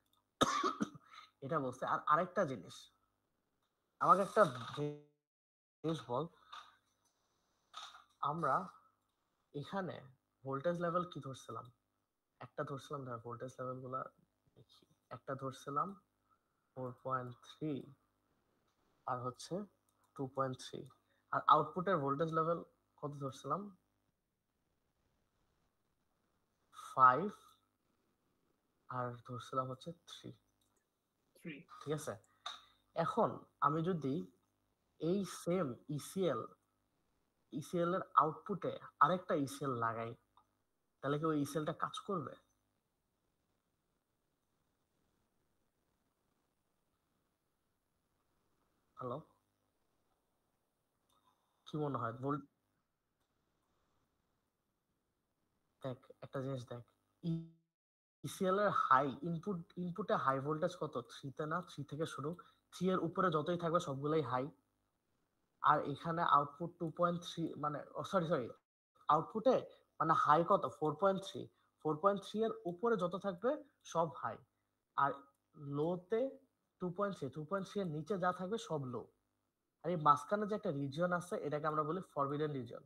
এটা বলছে। আর আরেকটা জিনিস, আমাকে একটা জিনিস বল, আমরা এখানে ভোল্টেজ লেভেল কি ধরছিলাম? একটা ধরছিলাম, ধর ভোল্টেজ লেভেল গুলা দেখি। একটা ধরছিলাম 4.3 আর হচ্ছে 2.3, আর আউটপুটের ভোল্টেজ লেভেল কত ধরছিলাম? 5 আর ধরছিলাম হচ্ছে 3। 3 ঠিক আছে, এখন আমি যদি এই সেম ইসিএল এর আউটপুটে আরেকটা ইসিএল লাগাই, তাহলে কি ওই ইসিএলটা কাজ করবে? হ্যালো, কি মনে হয়? দেখ একটা জিনিস দেখ, ইসিএল এর হাই ইনপুটে হাই ভোল্টেজ কত? 3 তে না? 3 থেকে শুরু, 3 এর উপরে যতই থাকবে সবগুলাই হাই। আর এখানে আউটপুট 2.3, মানে সরি আউটপুটে মানে হাই কত? 4.3। 4.3 এর উপরে যত থাকবে সব হাই, আর লোতে 2.3 এর নিচে যা থাকবে সব লো। আর এই মাঝখানে যে একটা রিজিয়ন আছে এটাকে আমরা বলি ফরবিডেন রিজিয়ন।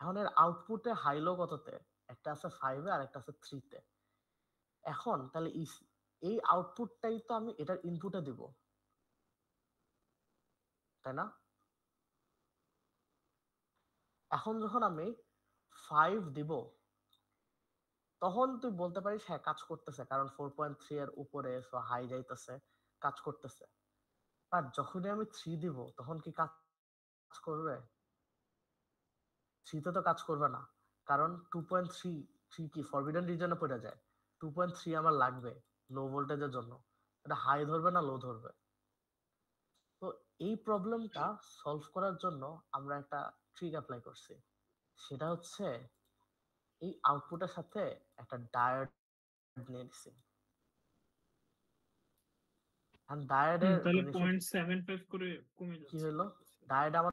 এখন এর আউটপুটে হাই লো কততে? একটা আছে 5 এ আর একটা আছে 3 তে। এখন তাহলে এই আউটপুটটাই তো আমি এটার ইনপুটে দিব, তাই না? এখন যখন আমি 5 দিব, তখন তুই বলতে পারিস হ্যাঁ কাজ করতেছে, কারণ 4.3 এর উপরে হাই যাইতেছে, কাজ করতেছে। আর যখনই আমি 3 দিব তখন কি কাজ করবে? 3 তে তো কাজ করবে না, কারণ 2.3 কি ফরবিডেন রিজনে পড়ে যায়। 2.3 আমার লাগবে লো ভোল্টেজের জন্য, এটা হাই ধরবে না লো ধরবে। তো এই প্রবলেমটা সলভ করার জন্য আমরা একটা ট্রিক অ্যাপ্লাই করছি, সেটা হচ্ছে এই আউটপুটের সাথে একটা ডায়োড নিয়ে নিছি। আর ডায়োডের তাহলে বেনিফিট 0.75 করে কমে কি যাচ্ছে। হলো? ডায়োড আমার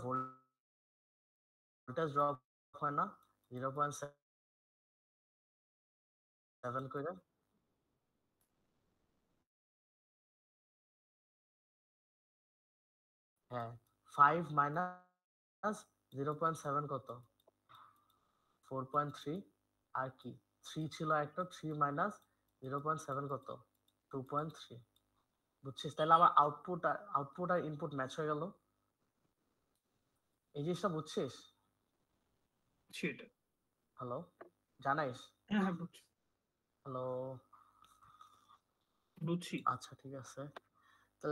ভোল্টেজ ড্রপ হয় না 0.7 করে? হ্যাঁ, 5 মাইনাস 0.7 কত? 4.3। আর কি 3 ছিল একটা, 3 মাইনাস 0.7 কত? 2.3। বুঝছিস? তাহলে আমার আউটপুট আর ইনপুট ম্যাচ হয়ে গেল। এই জিনিসটা বুঝছিস? সেটা হ্যালো, জানাইস? হ্যাঁ হ্যাঁ বুঝছি হ্যালো, বুঝছি। আচ্ছা ঠিক আছে। তো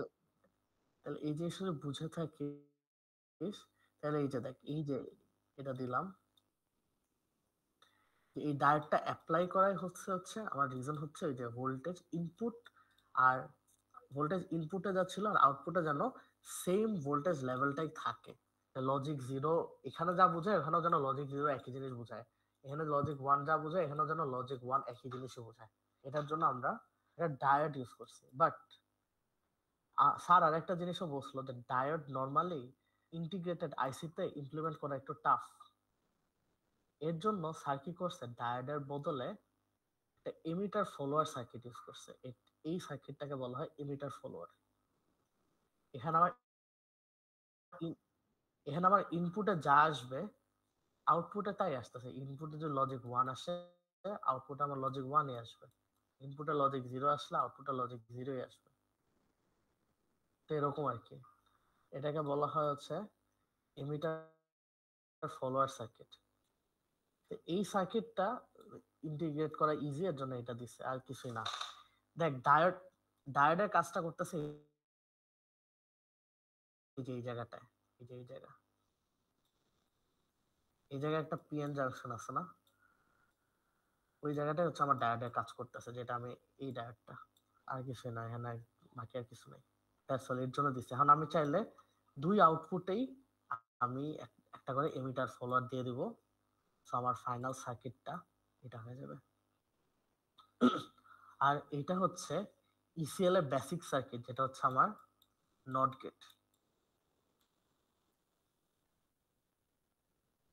তাহলে এই জিনিসটা যদি বুঝে থাকিস, তাহলে এই যে দেখ, এই যে এটা দিলাম, এই ডায়োডটা অ্যাপ্লাই করাই হচ্ছে আমার রিজন হচ্ছে ওই যে ভোল্টেজ ইনপুট আর ভোল্টেজ ইনপুটে যা ছিল আর আউটপুটে যেন সেম ভোল্টেজ লেভেলটাই থাকে। লজিক 0 এখানে যা বোঝায় এখানেও যেন লজিক 0 একই জিনিস বোঝায়, এখানে লজিক 1 যা বোঝায় এখানেও যেন লজিক 1 একই জিনিসই বোঝায়। এটার জন্য আমরা এটা ডায়োড ইউজ করছি। বাট স্যার আরেকটা জিনিসও বলছিল যে ডায়োড নর্মালি ইন্টিগ্রেটেড আইসিতে ইমপ্লিমেন্ট করা একটু টাফ। এর জন্য স্যার কি করছে, ডায়োডের বদলে একটা এমিটার ফলোয়ার সার্কিট ইউজ করছে। এই সার্কিটটাকে বলা হয় এমিটার ফলোয়ার। এখানে আমার এখানে আমার ইনপুটে যা আসবে আউটপুটে তাই আসতেছে। ইনপুটে যে লজিক 1 আসে আউটপুটে আমার লজিক 1ই আসবে, ইনপুটে লজিক 0 আসলে আউটপুটে লজিক 0ই আসবে। তো এরকম আর কি, এটাকে বলা হয় হচ্ছে এমিটার ফলোয়ার সার্কিট। তো এই সার্কিটটা ইন্টিগ্রেট করা ইজি, এর জন্য এটা দিচ্ছে, আর কিছুই না। দেখ ডায়োডের কাজটা করতেছে এই যে এই জায়গাটায়, এই যে এই জায়গায় একটা পিএন জাংশন আছে না, ওই জায়গাটায় হচ্ছে আমার ডায়োডের কাজ করতেছে, যেটা আমি এই ডায়োডটা, আর কিছু না এখানে, বাকি আর কিছু নাই। দ্যাটস অল, এর জন্য দিচ্ছে। এখন আমি চাইলে দুই আউটপুটেই আমি একটা করে এমিটার ফলোয়ার দিয়ে দিব, সো আমার ফাইনাল সার্কিটটা এটা হয়ে যাবে। আর এটা হচ্ছে ইসিএল এর বেসিক সার্কিট, যেটা হচ্ছে আমার নট গেট।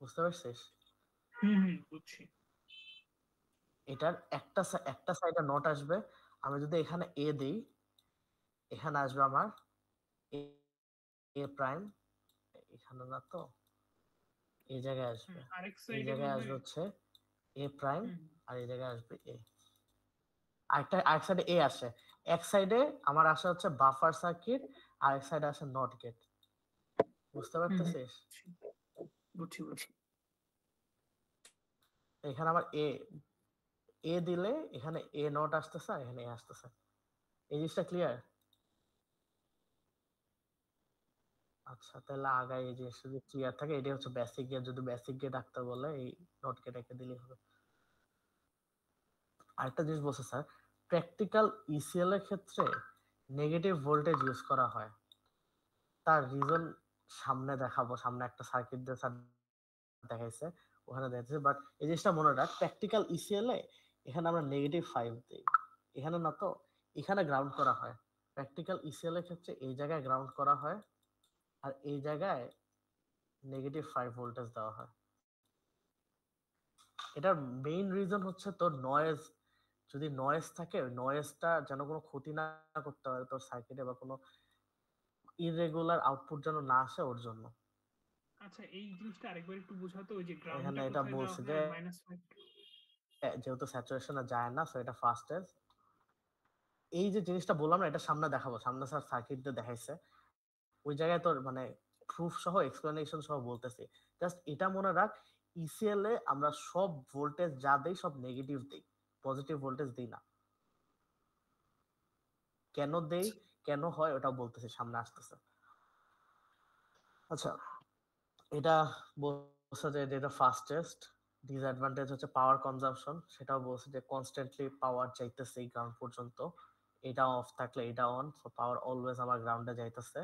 বুঝতে পারছিস? বুঝছি। এটার একটা সাইডে নট আসবে। আমি যদি এখানে এ দেই, এখানে আসবে আমার এ প্রাইম, এখানে না তো, এই জায়গায় আসবে, আরেক এই সাইডে জায়গায় আসবে হচ্ছে এ প্রাইম, আর এই জায়গায় আসবে এ। আরেক সাইডে এ আসে, এক সাইডে আমার আসে হচ্ছে বাফার সার্কিট, আর এক সাইডে আসে নট গেট। বুঝতে পারতেছিস? বুঝছি। এখানে আমার এ দিলে এখানে এ নট আসতেছে, আর এখানে এ আসতেছে। এই জিনিসটা ক্লিয়ার? আচ্ছা, তাহলে আগায় এই জিনিসটা যদি ক্লিয়ার থাকে, এটাই হচ্ছে বেসিক গেট। যদি বেসিক গেট আঁকতে বলে এই নট গেট এঁকে দিলেই হবে। আরেকটা জিনিস বলছে স্যার, প্র্যাকটিক্যাল ইসিএল এর ক্ষেত্রে নেগেটিভ ভোল্টেজ ইউজ করা হয়। তার রিজন সামনে দেখাবো, সামনে একটা সার্কিট দিয়ে স্যার দেখাইছে, ওখানে দেখাচ্ছে। বাট এই জিনিসটা মনে রাখ, প্র্যাকটিক্যাল ইসিএল এ এখানে আমরা -5 দিই, এখানে না তো, এখানে গ্রাউন্ড করা হয়। প্র্যাকটিক্যাল ইসিএল এর ক্ষেত্রে এই জায়গায় গ্রাউন্ড করা হয়, আর এই জায়গায় -5 ভোল্টেজ দেওয়া হয়। এটার মেইন রিজন হচ্ছে তোর নয়েজ, যদি নয়েজ থাকে, নয়েজটা যেন কোনো ক্ষতি না করতে পারে তোর সার্কিটে, বা কোনো ইররেগুলার আউটপুট যেন না আসে, ওর জন্য। আচ্ছা, এই জিনিসটা আরেকবার একটু বোঝাতো, ওই যে এখানে গ্রাউন্ডটা এটা কোথায় দেওয়া বলছে হয় যে আর -5? যেহেতু স্যাচুরেশনে যায় না, সো এটা ফাস্টেজ। এই যে জিনিসটা বললাম না, এটা সামনে দেখাবো, সামনে স্যার সার্কিট দিয়ে দেখাইছে, ওই জায়গায় তোর মানে প্রুফ সহ এক্সপ্লেনেশন সহ বলতেছি। জাস্ট এটা মনে রাখ, ইসিএল এ আমরা সব ভোল্টেজ যা দেই সব নেগেটিভ দেই, পজিটিভ ভোল্টেজ দেই না। কেন দেই, কেন হয়, ওটা বলতেছি, সামনে আসতেছে। আচ্ছা, এটা বলছে যে এটা ফাস্টেস্ট। ডিসঅ্যাডভান্টেজ হচ্ছে পাওয়ার কনজাম্পশন, সেটাও বলছে যে কনস্ট্যান্টলি পাওয়ার যাইতেছে এই গ্রাউন্ড পর্যন্ত, এটা অফ থাকলে এটা অন, সো পাওয়ার অলওয়েজ আমার গ্রাউন্ডে যাইতেছে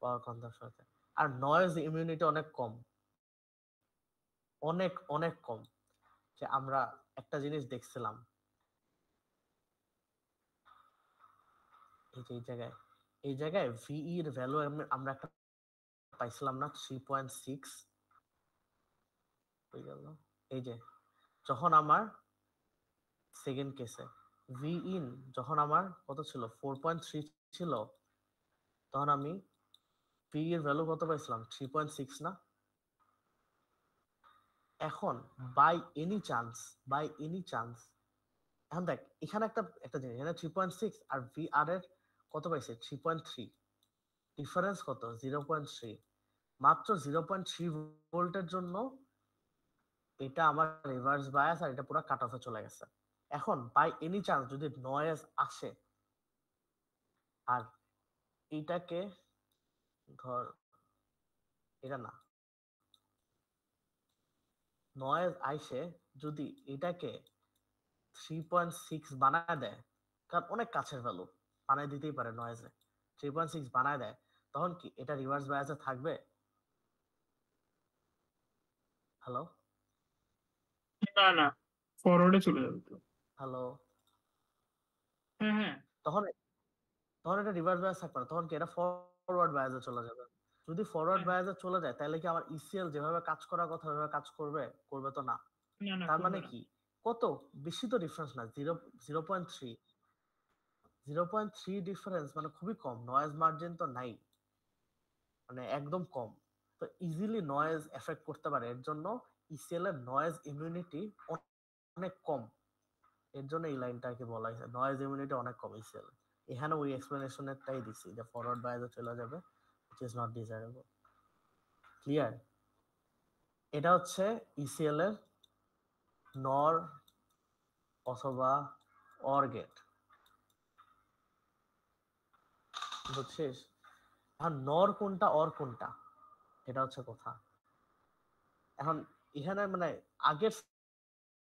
পাওয়ার কনজাম্পশন হতে। আর নয়েজ ইমিউনিটি অনেক কম, অনেক অনেক কম। যে আমরা একটা জিনিস দেখছিলাম, এই যে এই জায়গায় ভিই এর ভ্যালু আমরা একটা পাইছিলাম না, 3.6 হয়ে গেল। এই যে যখন আমার সেকেন্ড কেসে ভি ইন যখন আমার কত ছিল, 4.3 ছিল, তখন আমি ভি এর ভ্যালু কত পাইছিলাম, 3.6 না? এখন বাই এনি চান্স, এখন দেখ এখানে একটা জিনিস, এখানে 3.6 আর ভি আর এর কত পাইছে, 3.3, ডিফারেন্স কত, 0.3। মাত্র 0.3 ভোল্টের জন্য এটা আমার রিভার্স বায়াস, আর এটা পুরো কাট অফে চলে গেছে। এখন বাই এনি চান্স যদি নয়েজ আসে, আর এইটাকে ধর, এটা না, নয়েজ আইসে যদি এটাকে 3.6 বানায় দেয়, কারণ অনেক কাছের ভ্যালু, বানায় দিতেই পারে নয়েজে, 3.6 বানায় দেয়, তখন কি এটা রিভার্স বায়াসে থাকবে? হ্যালো না, ফরওয়ার্ডে চলে যাবে তো। হ্যালো, হ্যাঁ। তখন তখন এটা রিভার্স বায়াস থাকবে না, তখন কি এটা ফরওয়ার্ড বায়াসে চলে যাবে। যদি ফরওয়ার্ড বায়াসে চলে যায়, তাহলে কি আমার ইসিএল যেভাবে কাজ করার কথা ওইভাবে কাজ করবে? করবে তো না। না, তার করবে মানে না। কি, কত বেশি তো ডিফারেন্স না, 0.3 ডিফারেন্স, মানে খুবই কম, নয়েজ মার্জিন তো নাই, মানে একদম কম। তো ইজিলি নয়েজ এফেক্ট করতে পারে, এর জন্য ইসিএল এর নয়েজ ইমিউনিটি অনেক কম। এর জন্য এই লাইনটাকে বলা হয়েছে নয়েজ ইমিউনিটি অনেক কম ইসিএল। এখানে ওই এক্সপ্লেনেশনটাই দিছি যে ফরওয়ার্ড বায়াসে চলে যাবে, which is not desirable. Clear? এটা হচ্ছে ইসিএল এর নর অথবা অর গেট, বুঝছিস? এখন নর কোনটা অর কোনটা, এটা হচ্ছে কথা। এখন এখানে মানে আগের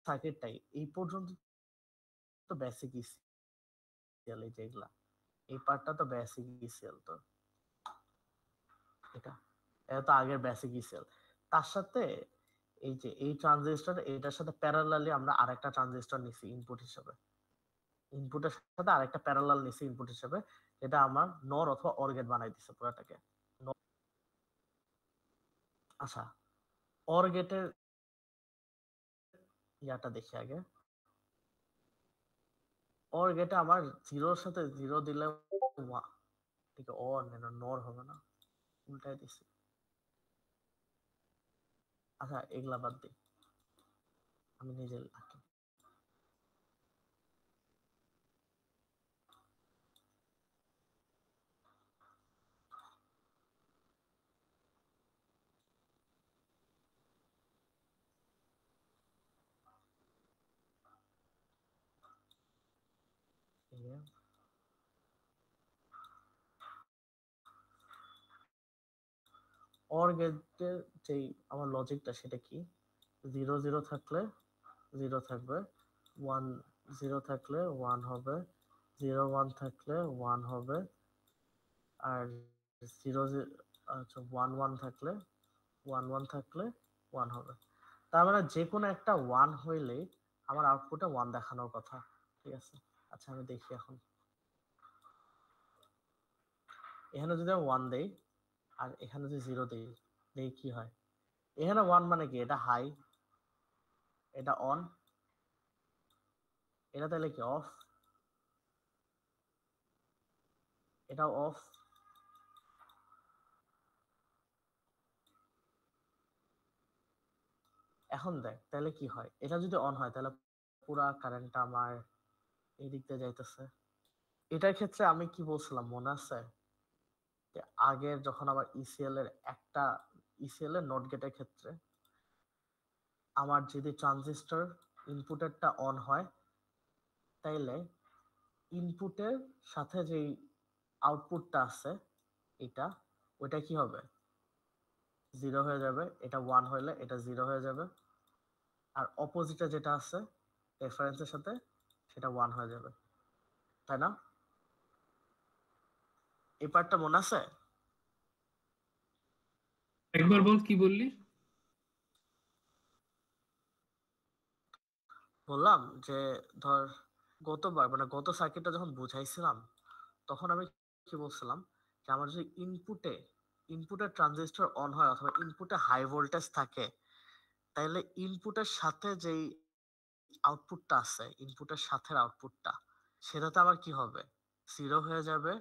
সার্কিটটাই এই পর্যন্ত তো বেসিক ইসিএল, এই যেগুলা, এই পার্টটা তো বেসিক ইসিএল, তো এটা এটা তো আগের বেসিক ইসিএল। তার সাথে এই যে এই ট্রানজিস্টর, এটার সাথে প্যারালালি আমরা আরেকটা ট্রানজিস্টর নিছি ইনপুট হিসেবে, ইনপুটের সাথে আরেকটা প্যারালাল নিছি ইনপুট হিসেবে, এটা আমার নর অথবা অর গেট বানাই দিছে পুরোটাকে। আচ্ছা, অর গেটের ইয়াটা দেখি আগে। অর গেটে আমার জিরোর সাথে জিরো দিলে ঠিক অর না নর হবে না, উল্টাই দিছি। আচ্ছা এগুলা বাদ দিই, আমি নিজে লিখি। অর গেটের যেই আমার লজিকটা সেটা কি, 0 0 থাকলে 0 থাকবে, 1 0 থাকলে 1 হবে, 0 1 থাকলে 1 হবে, আর 0 আচ্ছা 1 1 থাকলে 1 1 থাকলে 1 হবে। তার মানে যে কোনো একটা 1 হইলেই আমার আউটপুটে 1 দেখানোর কথা, ঠিক আছে। আচ্ছা আমি দেখি এখন এখানে যদি আমি 1 দেই আর এখানে যদি 0 দেই, দেখি কি হয়। এখানে 1 মানে কি, এটা হাই, এটা অন, এটা তাহলে কি অফ, এটা অফ। এখন দেখ তাহলে কি হয়, এটা যদি অন হয় তাহলে পুরা কারেন্টটা আমার এই দিক দিয়ে যাইতেছে। এটার ক্ষেত্রে আমি কি বলছিলাম মনে আছে, যে আগের যখন আমার ইসিএল এর একটা ইসিএল এর নট গেটের ক্ষেত্রে আমার যদি ট্রানজিস্টর ইনপুটেরটা অন হয়, তাইলে ইনপুটের সাথে যেই আউটপুটটা আছে এটা, ওইটা কি হবে, 0 হয়ে যাবে। এটা 1 হইলে এটা 0 হয়ে যাবে, আর অপোজিটে যেটা আছে রেফারেন্সের সাথে সেটা 1 হয়ে যাবে, তাই না? এই পার্টটা মনে আছে? একবার বল কি বললি? বললাম যে ধর গতবার মানে গত সার্কিটটা যখন বুঝাইছিলাম তখন আমি কি বলছিলাম, যে আমার যদি ইনপুটের ট্রানজিস্টর অন হয় অথবা ইনপুটে হাই ভোল্টেজ থাকে, তাহলে ইনপুটের সাথে যেই আউটপুটটা আছে, ইনপুটের সাথে আউটপুটটা সেটাতে আবার কি হবে, 0 হয়ে যাবে,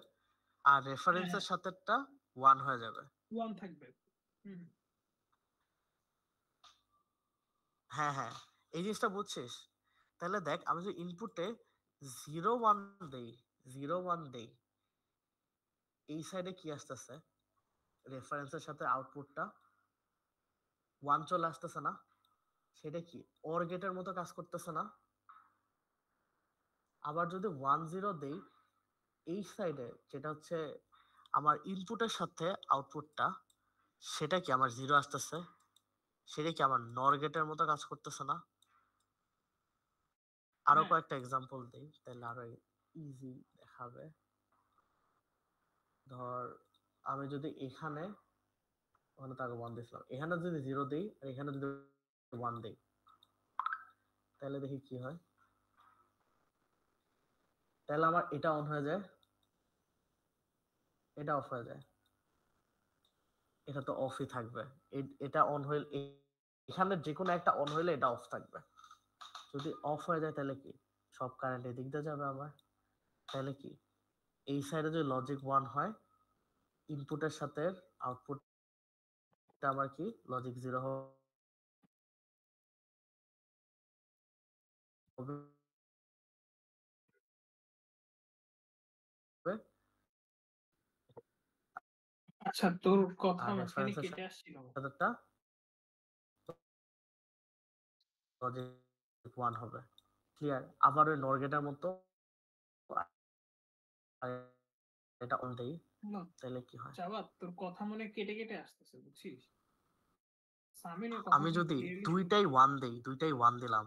আর রেফারেন্সের সাথেটা 1 হয়ে যাবে। 1 থাকবে। হুম। হ্যাঁ হ্যাঁ, এই জিনিসটা বুঝছিস? তাহলে দেখ আমি যদি ইনপুটে 0 1 দেই, 0 1 দেই, এই সাইডে কি আসতেছে, রেফারেন্সের সাথে আউটপুটটা 1 চলে আসতেছে না, সেটা কি অর গেটের মতো কাজ করতেছে না? আবার যদি 1 0 দেই, এই সাইডে যেটা হচ্ছে আমার ইনপুটের সাথে আউটপুটটা, সেটা কি আমার 0 আসতেছে, সেটা কি আমার নর গেটের মতো কাজ করতেছে না? আরো হ্যাঁ। কয়েকটা এক্সাম্পল দেই তাহলে আরো ইজি দেখাবে। ধর আমি যদি এখানে ওখানে তাকে 1 দিয়েছিলাম, এখানে যদি 0 দেই আর এখানে যদি 1 দেই, তাহলে দেখি কি হয়। তাহলে আমার এটা অন হয়ে যায়, এটা অফ হয়ে যায়, এটা তো অফই থাকবে। এটা অন হইলে এখানে যে কোনো একটা অন হইলে এটা অফ থাকবে। যদি অফ হয়ে যায় তাহলে কি সব কারেন্ট এদিক দিয়ে যাবে আমার, তাহলে কি এই সাইডে যদি লজিক 1 হয়, ইনপুটের সাথে আউটপুট আমার কি লজিক 0 হবে, আচ্ছা তোর কথা আর মাঝখানে রেফারেন্সের কেটে আসছিল। সাথেটা লজিক 1 হবে। ক্লিয়ার? আবার ওই নর গেটের মতো এটা অন দেই, না তাহলে কি হয়। জাবাদ, তোর কথা মনে কেটে কেটে আসতেছে, বুঝছিস? সামিনের কথা আমি কি যদি clearly দুইটাই 1 দেই, দুইটাই 1 দিলাম,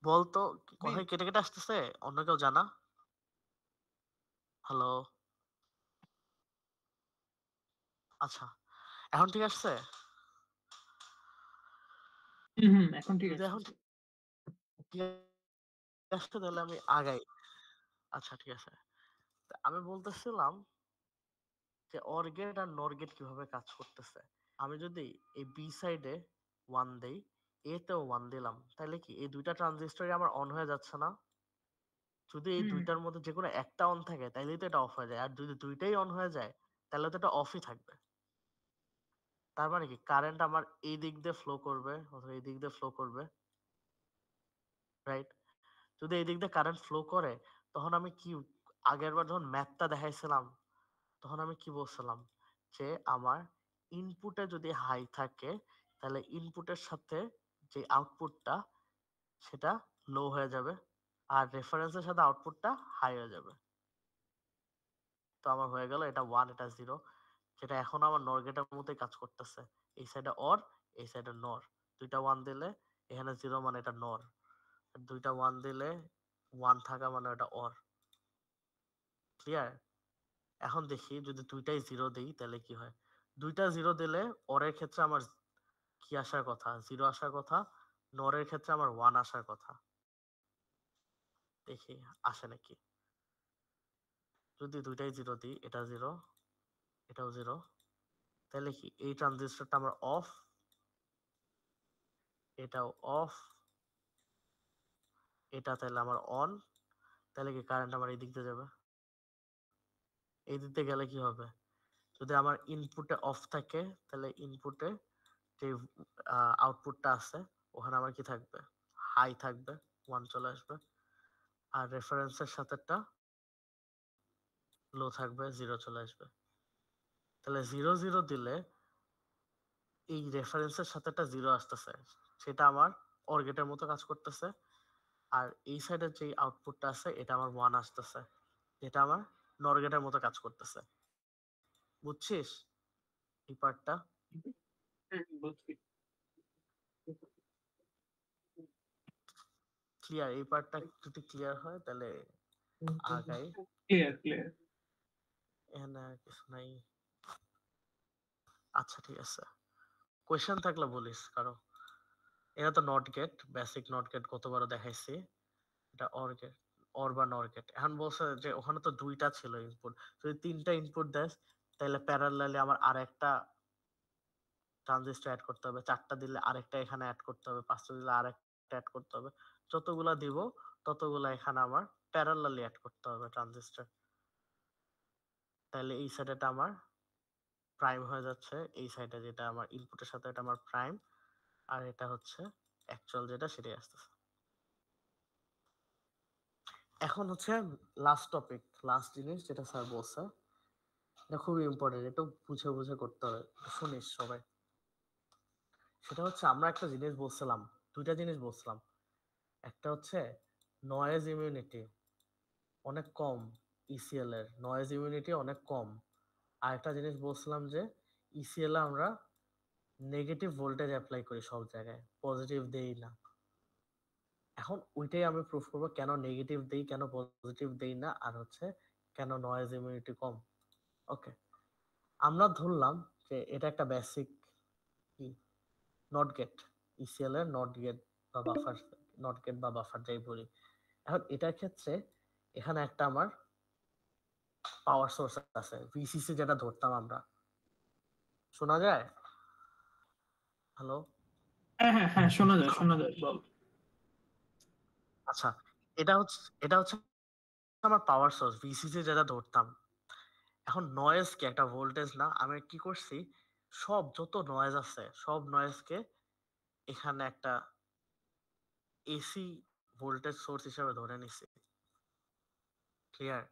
বলতো কথা শুনবি? কেটে কেটে আসতেছে, অন্য কেউ জানা? হ্যালো, আচ্ছা এখন ঠিক আসছে? হুম, এখন ঠিক যদি আছে। এখন ঠিক আসছে তাহলে আমি আগাই। আচ্ছা ঠিক আছে, তা আমি বলতেছিলাম যে অর গেট আর নর গেট কিভাবে কাজ করতেছে। আমি যদি এই বি সাইডে 1 দেই, এ তেও 1 দিলাম, তাহলে কি এই দুইটা ট্রানজিস্টরই আমার অন হয়ে যাচ্ছে না? যদি এই দুইটার মধ্যে যেকোনো একটা অন থাকে তাহলেই তো এটা অফ হয়ে যায়, আর যদি দুইটাই অন হয়ে যায় তাহলে তো এটা অফই থাকবে। তার মানে কি কারেন্ট আমার এই দিক দিয়ে ফ্লো করবে অথবা এই দিক দিয়ে ফ্লো করবে, রাইট? যদি এই দিক দিয়ে কারেন্ট ফ্লো করে তখন আমি কি আগের বার যখন ম্যাথটা দেখাইছিলাম তখন আমি কি বলছিলাম যে আমার ইনপুটে যদি হাই থাকে তাহলে ইনপুটের সাথে যে আউটপুটটা সেটা লো হয়ে যাবে আর রেফারেন্সের সাথে আউটপুটটা হাই হয়ে যাবে। তো আমার হয়ে গেল এটা 1 এটা 0, যেটা এখন আমার নর গেটের মতোই কাজ করতেছে। এই সাইডে অর, এই সাইডে নর, দুইটা 1 দিলে এখানে 0 মানে এটা নর, আর দুইটা 1 দিলে 1 থাকা মানে এটা অর। ক্লিয়ার? এখন দেখি যদি দুইটাই 0 দেই তাহলে কি হয়। দুইটা 0 দিলে অরের ক্ষেত্রে আমার কি আসার কথা, 0 আসার কথা, নরের ক্ষেত্রে আমার 1 আসার কথা। দেখি আসে নাকি। যদি দুইটাই 0 দিই, এটা 0 এটাও 0, তাহলে কি এই ট্রানজিস্টরটা আমার অফ, এটাও অফ, এটা তাহলে আমার অন, তাহলে কি কারেন্ট আমার এই দিক দিয়ে যাবে। এই দিক দিয়ে গেলে কি হবে, যদি আমার ইনপুটে অফ থাকে তাহলে ইনপুটে যে আউটপুটটা আছে ওখানে আমার কি থাকবে, হাই থাকবে, 1 চলে আসবে, আর রেফারেন্সের সাথেটা লো থাকবে, 0 চলে আসবে। তাহলে 0 0 দিলে এই রেফারেন্সের সাথেটা 0 আসতেছে, সেটা আমার অর গেটের মতো কাজ করতেছে, আর এই সাইডের যে আউটপুটটা আছে এটা আমার 1 আসতেছে, যেটা আমার নর গেটের মতো কাজ করতেছে। বুঝছিস এই পার্টটা? ক্লিয়ার? এই পার্টটা যদি ক্লিয়ার হয় তাহলে আগাই। ক্লিয়ার। এখানে আর কিছু নাই। আচ্ছা ঠিক আছে, কোয়েশ্চেন থাকলে বলিস কারো। এটা তো not gate, basic not gate কতবার দেখাইছি। এটা অর গেট, অর বা নর গেট। এখন বলছে যে ওখানে তো দুইটা ছিল ইনপুট, যদি তিনটা ইনপুট দেস তাহলে প্যারালালি আমার আরেকটা ট্রানজিস্টর অ্যাড করতে হবে, চারটা দিলে আরেকটা এখানে অ্যাড করতে হবে, পাঁচটা দিলে আরেকটা অ্যাড করতে হবে, যতগুলা দিব ততগুলা এখানে আমার প্যারালালি অ্যাড করতে হবে ট্রানজিস্টর। তাহলে এই সাইডেটা আমার প্রাইম হয়ে যাচ্ছে, এই সাইডে যেটা আমার ইনপুটের সাথে এটা আমার প্রাইম, আর এটা হচ্ছে অ্যাকচুয়াল যেটা সেটাই আসতেছে। এখন হচ্ছে লাস্ট টপিক, লাস্ট জিনিস যেটা স্যার বলছে, এটা খুবই ইম্পর্টেন্ট, একটু বুঝে বুঝে করতে হবে, শুনিস সবাই। সেটা হচ্ছে আমরা একটা জিনিস বলছিলাম, দুইটা জিনিস বলছিলাম। একটা হচ্ছে নয়েজ ইমিউনিটি অনেক কম, ইসিএল এর নয়েজ ইমিউনিটি অনেক কম। আর একটা জিনিস বলছিলাম যে ইসিএল এ আমরা নেগেটিভ ভোল্টেজ অ্যাপ্লাই করি সব জায়গায়, পজিটিভ দেই না। এখন ওইটাই আমি প্রুফ করবো কেন নেগেটিভ দেই, কেন পজিটিভ দেই না, আর হচ্ছে কেন নয়েজ ইমিউনিটি কম। ওকে, আমরা ধরলাম যে এটা একটা বেসিক কি নট গেট, ইসিএল এর নট গেট বা বাফার, নট গেট বা বাফার যাই বলি। এখন এটার ক্ষেত্রে এখানে একটা আমার পাওয়ার সোর্স আছে, ভিসিসি যেটা ধরতাম আমরা। শোনা যায়? হ্যালো? হ্যাঁ শোনা যায় বল। আচ্ছা, এটা হচ্ছে আমার পাওয়ার সোর্স, ভিসিসি যেটা ধরতাম। এখন নয়েজ কি একটা ভোল্টেজ না? আমি কি করছি, সব যত নয়েজ আছে সব নয়েজকে এখানে একটা এসি ভোল্টেজ সোর্স হিসেবে ধরে নিছি। ক্লিয়ার?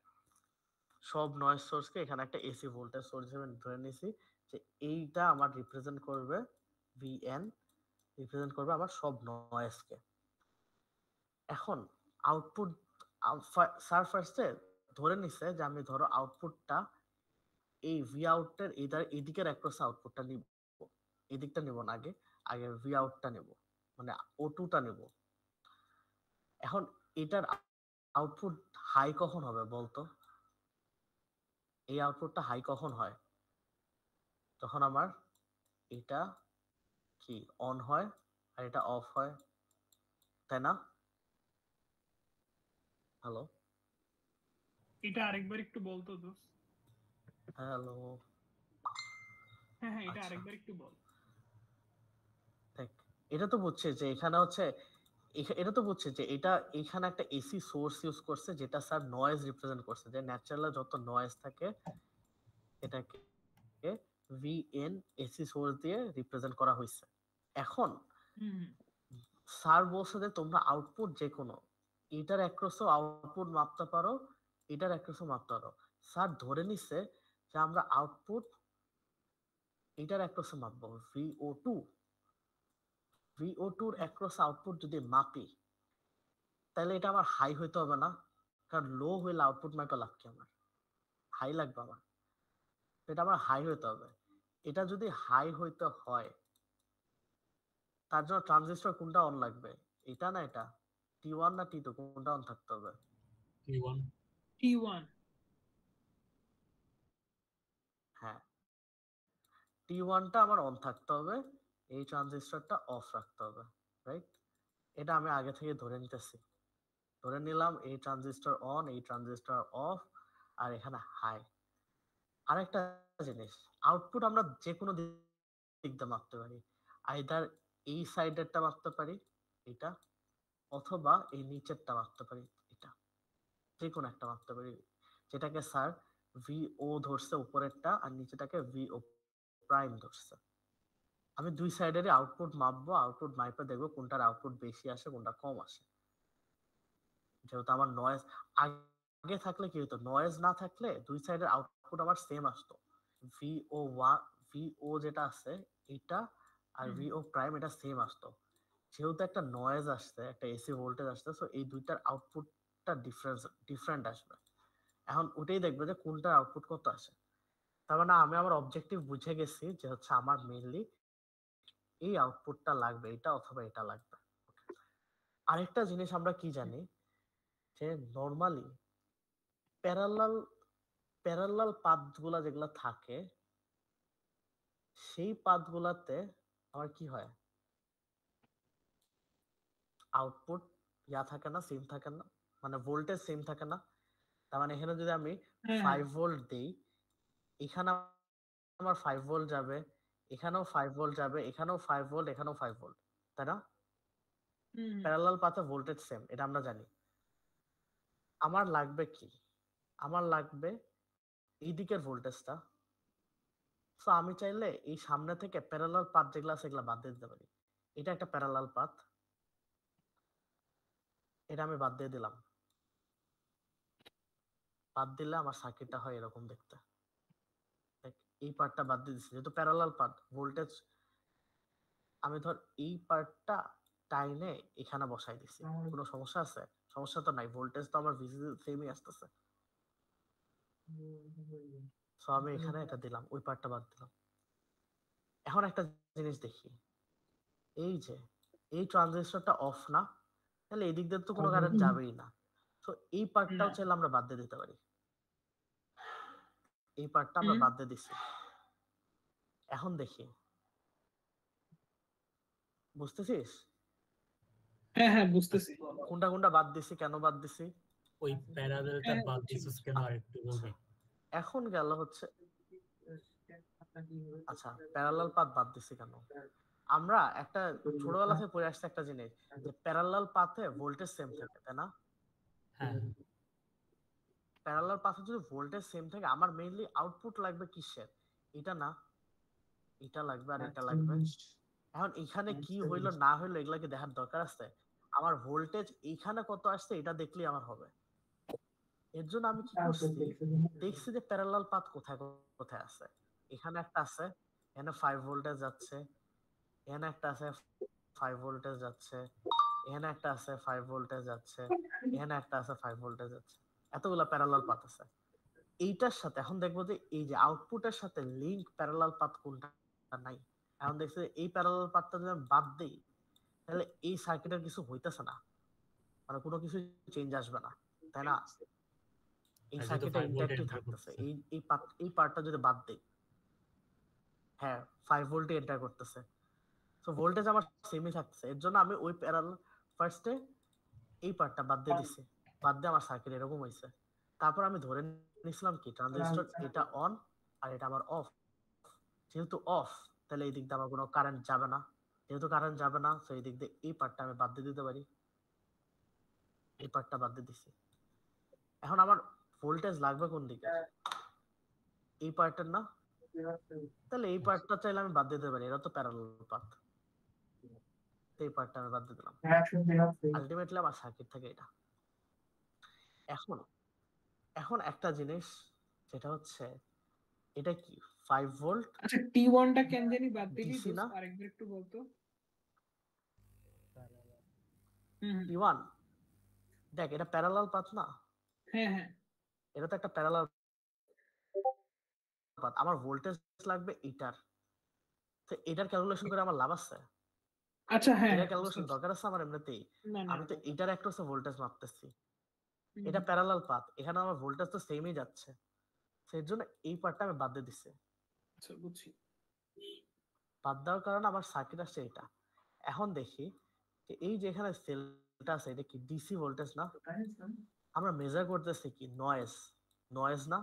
সব নয়েজ সোর্সকে এখানে একটা এসি ভোল্টেজ সোর্স হিসেবে ধরে নিছি, যে এইটা আমার রিপ্রেজেন্ট করবে ভিএন, রিপ্রেজেন্ট করবে আমার সব নয়েজকে। এখন আউটপুট স্যার ফার্স্টে ধরে নিছে যে আমি ধরো আউটপুটটা এই ভি আউটের এদিকের অ্যাক্রস আউটপুটটা নিব, এদিকটা নিব না, আগে আগে ভি আউটটা নেব, মানে ও2টা নেব। এখন এটার আউটপুট হাই কখন হবে বলতো? এই আউটপুটটা হাই কখন হয়? যখন আমার এটা কি অন হয় আর এটা অফ হয়, তাই না? হ্যালো? এটা আরেকবার একটু বলতো তো। হ্যালো? হ্যাঁ হ্যাঁ, এটা আচ্ছা আরেকবার একটু বল। দেখ, এটা তো বুঝছে যে এখানে হচ্ছে এটা তো বুঝছে যে এটা এখানে একটা এসি সোর্স ইউজ করছে যেটা স্যার নয়েজ রিপ্রেজেন্ট করছে, যে ন্যাচারাল যত নয়েজ থাকে এটাকে ভিএন এসি সোর্স দিয়ে রিপ্রেজেন্ট করা হয়েছে। এখন হুম স্যার বলছে যে তোমরা আউটপুট যে কোনো এটার অ্যাক্রসও আউটপুট মাপতে পারো, এটার অ্যাক্রসও মাপতে পারো। স্যার ধরে নিচ্ছে যে আমরা আউটপুট এটার অ্যাক্রসে মাপবো VO2 অ্যাক্রস আউটপুট যদি মাপি তাহলে এটা আমার হাই হইতে হবে না, কারণ লো হইলে আউটপুট মাইপা লাভ কি, আমার হাই লাগবে আমার, এটা আমার হাই হইতে হবে। এটা যদি হাই হইতে হয় তার জন্য ট্রানজিস্টর কোনটা অন লাগবে, এটা না এটা T1 না T2 কোনটা অন থাকতে হবে? T1 T1। হ্যাঁ, T1টা আমার অন থাকতে হবে, এই ট্রানজিস্টরটা অফ রাখতে হবে, রাইট? এটা আমি আগে থেকে ধরে নিতেছি, ধরে নিলাম এই ট্রানজিস্টর অন, এই ট্রানজিস্টর অফ, আর এখানে হাই। আরেকটা জিনিস, আউটপুট আমরা যে কোনো দিক দিয়ে মাপতে পারি, আইদার এই সাইডেরটা মাপতে পারি এটা, অথবা এই নিচেরটা মাপতে পারি এটা, যে কোনো একটা মাপতে পারি, যেটাকে স্যার ভিও ধরছে উপরেরটা আর নিচেটাকে ভিও প্রাইম ধরছে। আমি দুই সাইডেরই আউটপুট মাপবো, আউটপুট মাইপে দেখবো কোনটার আউটপুট বেশি আসে কোনটা কম আসে। যেহেতু আমার নয়েজ আগে থাকলে কি হতো, নয়েজ না থাকলে দুই সাইডের আউটপুট আমার সেম আসতো, ভিও যেটা আছে এটা আর ভিও প্রাইম এটা সেম আসতো। যেহেতু একটা নয়েজ আসছে, একটা এসি ভোল্টেজ আসছে, সো এই দুইটার আউটপুটটা ডিফারেন্ট আসবে। এখন ওটাই দেখবে যে কোনটার আউটপুট কত আসে। তার মানে আমি আমার অবজেক্টিভ বুঝে গেছি যে হচ্ছে আমার মেইনলি এই আউটপুটটা লাগবে, এটা অথবা এটা লাগবে। আরেকটা জিনিস আমরা কি জানি যে নরমালি প্যারালাল প্যারালাল পাথগুলা যেগুলা থাকে সেই পাথগুলাতে আমার কি হয়, আউটপুট থাকে না, সেম থাকে না, মানে ভোল্টেজ সেম থাকে না। তার মানে এখানে যদি আমি হ্যাঁ 5 ভোল্ট দেই, এখানে আমার 5 ভোল্ট যাবে, এখানেও 5 ভোল্ট যাবে, এখানেও 5 ভোল্ট, এখানেও 5 ভোল্ট, তাই না? প্যারালাল পাথে ভোল্টেজ সেম, এটা আমরা জানি। আমার লাগবে কি, আমার লাগবে এই দিকের ভোল্টেজটা। সো আমি চাইলে এই সামনে থেকে প্যারালাল পাথ যেগুলো আছে এগুলো বাদ দিয়ে দিতে পারি। এটা একটা প্যারালাল পাথ, এটা আমি বাদ দিয়ে দিলাম। বাদ দিলে আমার সার্কিটটা হয় এরকম দেখতে। এই পার্টটা বাদ দিয়ে দিচ্ছি যেহেতু প্যারালাল পাথ ভোল্টেজ, আমি ধর এই পার্টটা টাইনে এখানে বসাই দিছি, কোনো সমস্যা আছে? সমস্যা তো নাই, ভোল্টেজ তো আমার ভিসি সেমই আসতেছে। সো আমি এখানে এটা দিলাম, ওই পার্টটা বাদ দিলাম। এখন একটা জিনিস দেখি, এই যে এই ট্রানজিস্টরটা অফ না, তাহলে এই দিক দিয়ে তো কোনো কারেন্ট যাবেই না। তো এই পার্টটাও চাইলে আমরা বাদ দিয়ে দিতে পারি, এই পার্টটা আমরা বাদ দিয়ে দিছি। এখন দেখি, বুঝতেছিস? হ্যাঁ হ্যাঁ বুঝতেছি। কোনটা কোনটা বাদ দিছি, কেন বাদ দিছি? ওই প্যারালালটা হ্যাঁ, বাদ বুঝছি, দিছিস কেন আরেকটু বলবি? এখন গেল হচ্ছে, আচ্ছা প্যারালাল পাথ বাদ দিছি কেন, আমরা একটা ছোটবেলা থেকে পড়ে আসছে একটা জিনিস যে প্যারালাল পাথে ভোল্টেজ সেম থাকে, তাই না? হ্যাঁ প্যারালাল পাথে যদি ভোল্টেজ সেম থাকে আমার মেইনলি আউটপুট লাগবে কিসের, এটা না, এটা লাগবে আর এটা লাগবে। এখন এখানে কি হইলো না হইলো এগুলাকে দেখার দরকার আছে? আমার ভোল্টেজ এইখানে কত আসছে এটা দেখলেই আমার হবে। এর জন্য আমি কি করছি, দেখছি যে প্যারালাল পাথ কোথায় কোথায় আছে। এখানে একটা আছে, এখানে 5 ভোল্টেজ যাচ্ছে, এখানে একটা আছে 5 ভোল্টেজ যাচ্ছে, এখানে একটা আছে 5 ভোল্টেজ যাচ্ছে, এখানে একটা আছে 5 ভোল্টেজ যাচ্ছে, এতগুলা প্যারালাল পাথ আছে। এইটার সাথে এখন দেখবো যে এই যে আউটপুটের সাথে লিংক প্যারালাল পাথ কোনটা নাই। এখন দেখছি এই প্যারালাল পাথটা যদি আমি বাদ দেই তাহলে এই সার্কিটের কিছু হইতেছে না, মানে কোনো কিছু চেঞ্জ আসবে না, তাই না? এই আর যেহেতু সার্কিটটা 5 ভোল্ট ইনট্যাক্টই এন্টার থাকতেছে, করতেছে। এই পার্টটা যদি বাদ দেই, হ্যাঁ 5 ভোল্টে এন্টার করতেছে, সো ভোল্টেজ আমার সেমই থাকতেছে। এর জন্য আমি ওই প্যারালাল ফার্স্টে এই পার্টটা বাদ দিয়ে দিছি, বাদ দিয়ে আমার সার্কিট এরকম হয়েছে। তারপর আমি ধরে নিছিলাম কি ট্রানজিস্টর এটা অন আর এটা আমার অফ, যেহেতু অফ, তাহলে এই দিক দিয়ে আমার কোনো কারেন্ট যাবে না। যেহেতু কারেন্ট যাবে না, তো এই দিক দিয়ে এই পার্টটা আমি বাদ দিয়ে দিতে পারি। এই পার্টটা বাদ দিয়ে দিছি। এখন আমার ভোল্টেজ লাগবে কোন দিকে? এই পার্টের না? তাহলে এই পার্টটা চাইলে আমি বাদ দিতে পারি, এটা তো প্যারালাল পাথ। এই পার্টটা আমি বাদ দিয়ে দিলাম। আলটিমেটলি আমার সার্কিট থাকে এটা। এখন এখন একটা জিনিস, যেটা হচ্ছে এটা কি 5 ভোল্ট আচ্ছা T1 টা কেন জানি বাদ দিলি ডিসি না? আরেকবার একটু বলতো। T1 দেখ, এটা প্যারালাল পাথ না? হ্যাঁ হ্যাঁ এটা তো একটা প্যারালাল পাথ। আমার ভোল্টেজ লাগবে এটার, তো এটার ক্যালকুলেশন করে আমার লাভ আছে? আচ্ছা হ্যাঁ এটার ক্যালকুলেশন দরকার আছে আমার এমনিতেই? না না আমি তো এটার একটা ভোল্টেজ মাপতেছি, এটা প্যারালাল পাথ, এখানে আমার ভোল্টেজ তো সেমই যাচ্ছে, সেই জন্য এই পার্টটা আমি বাদ দিয়ে দিচ্ছি। আচ্ছা বুঝছি। বাদ দেওয়ার কারণে আমার সার্কিট আসছে এটা। এখন দেখি যে এই যে এখানে সেলটা আছে, এটা কি ডিসি ভোল্টেজ না? আমরা মেজার করতেছি কি নয়েজ, নয়েজ না?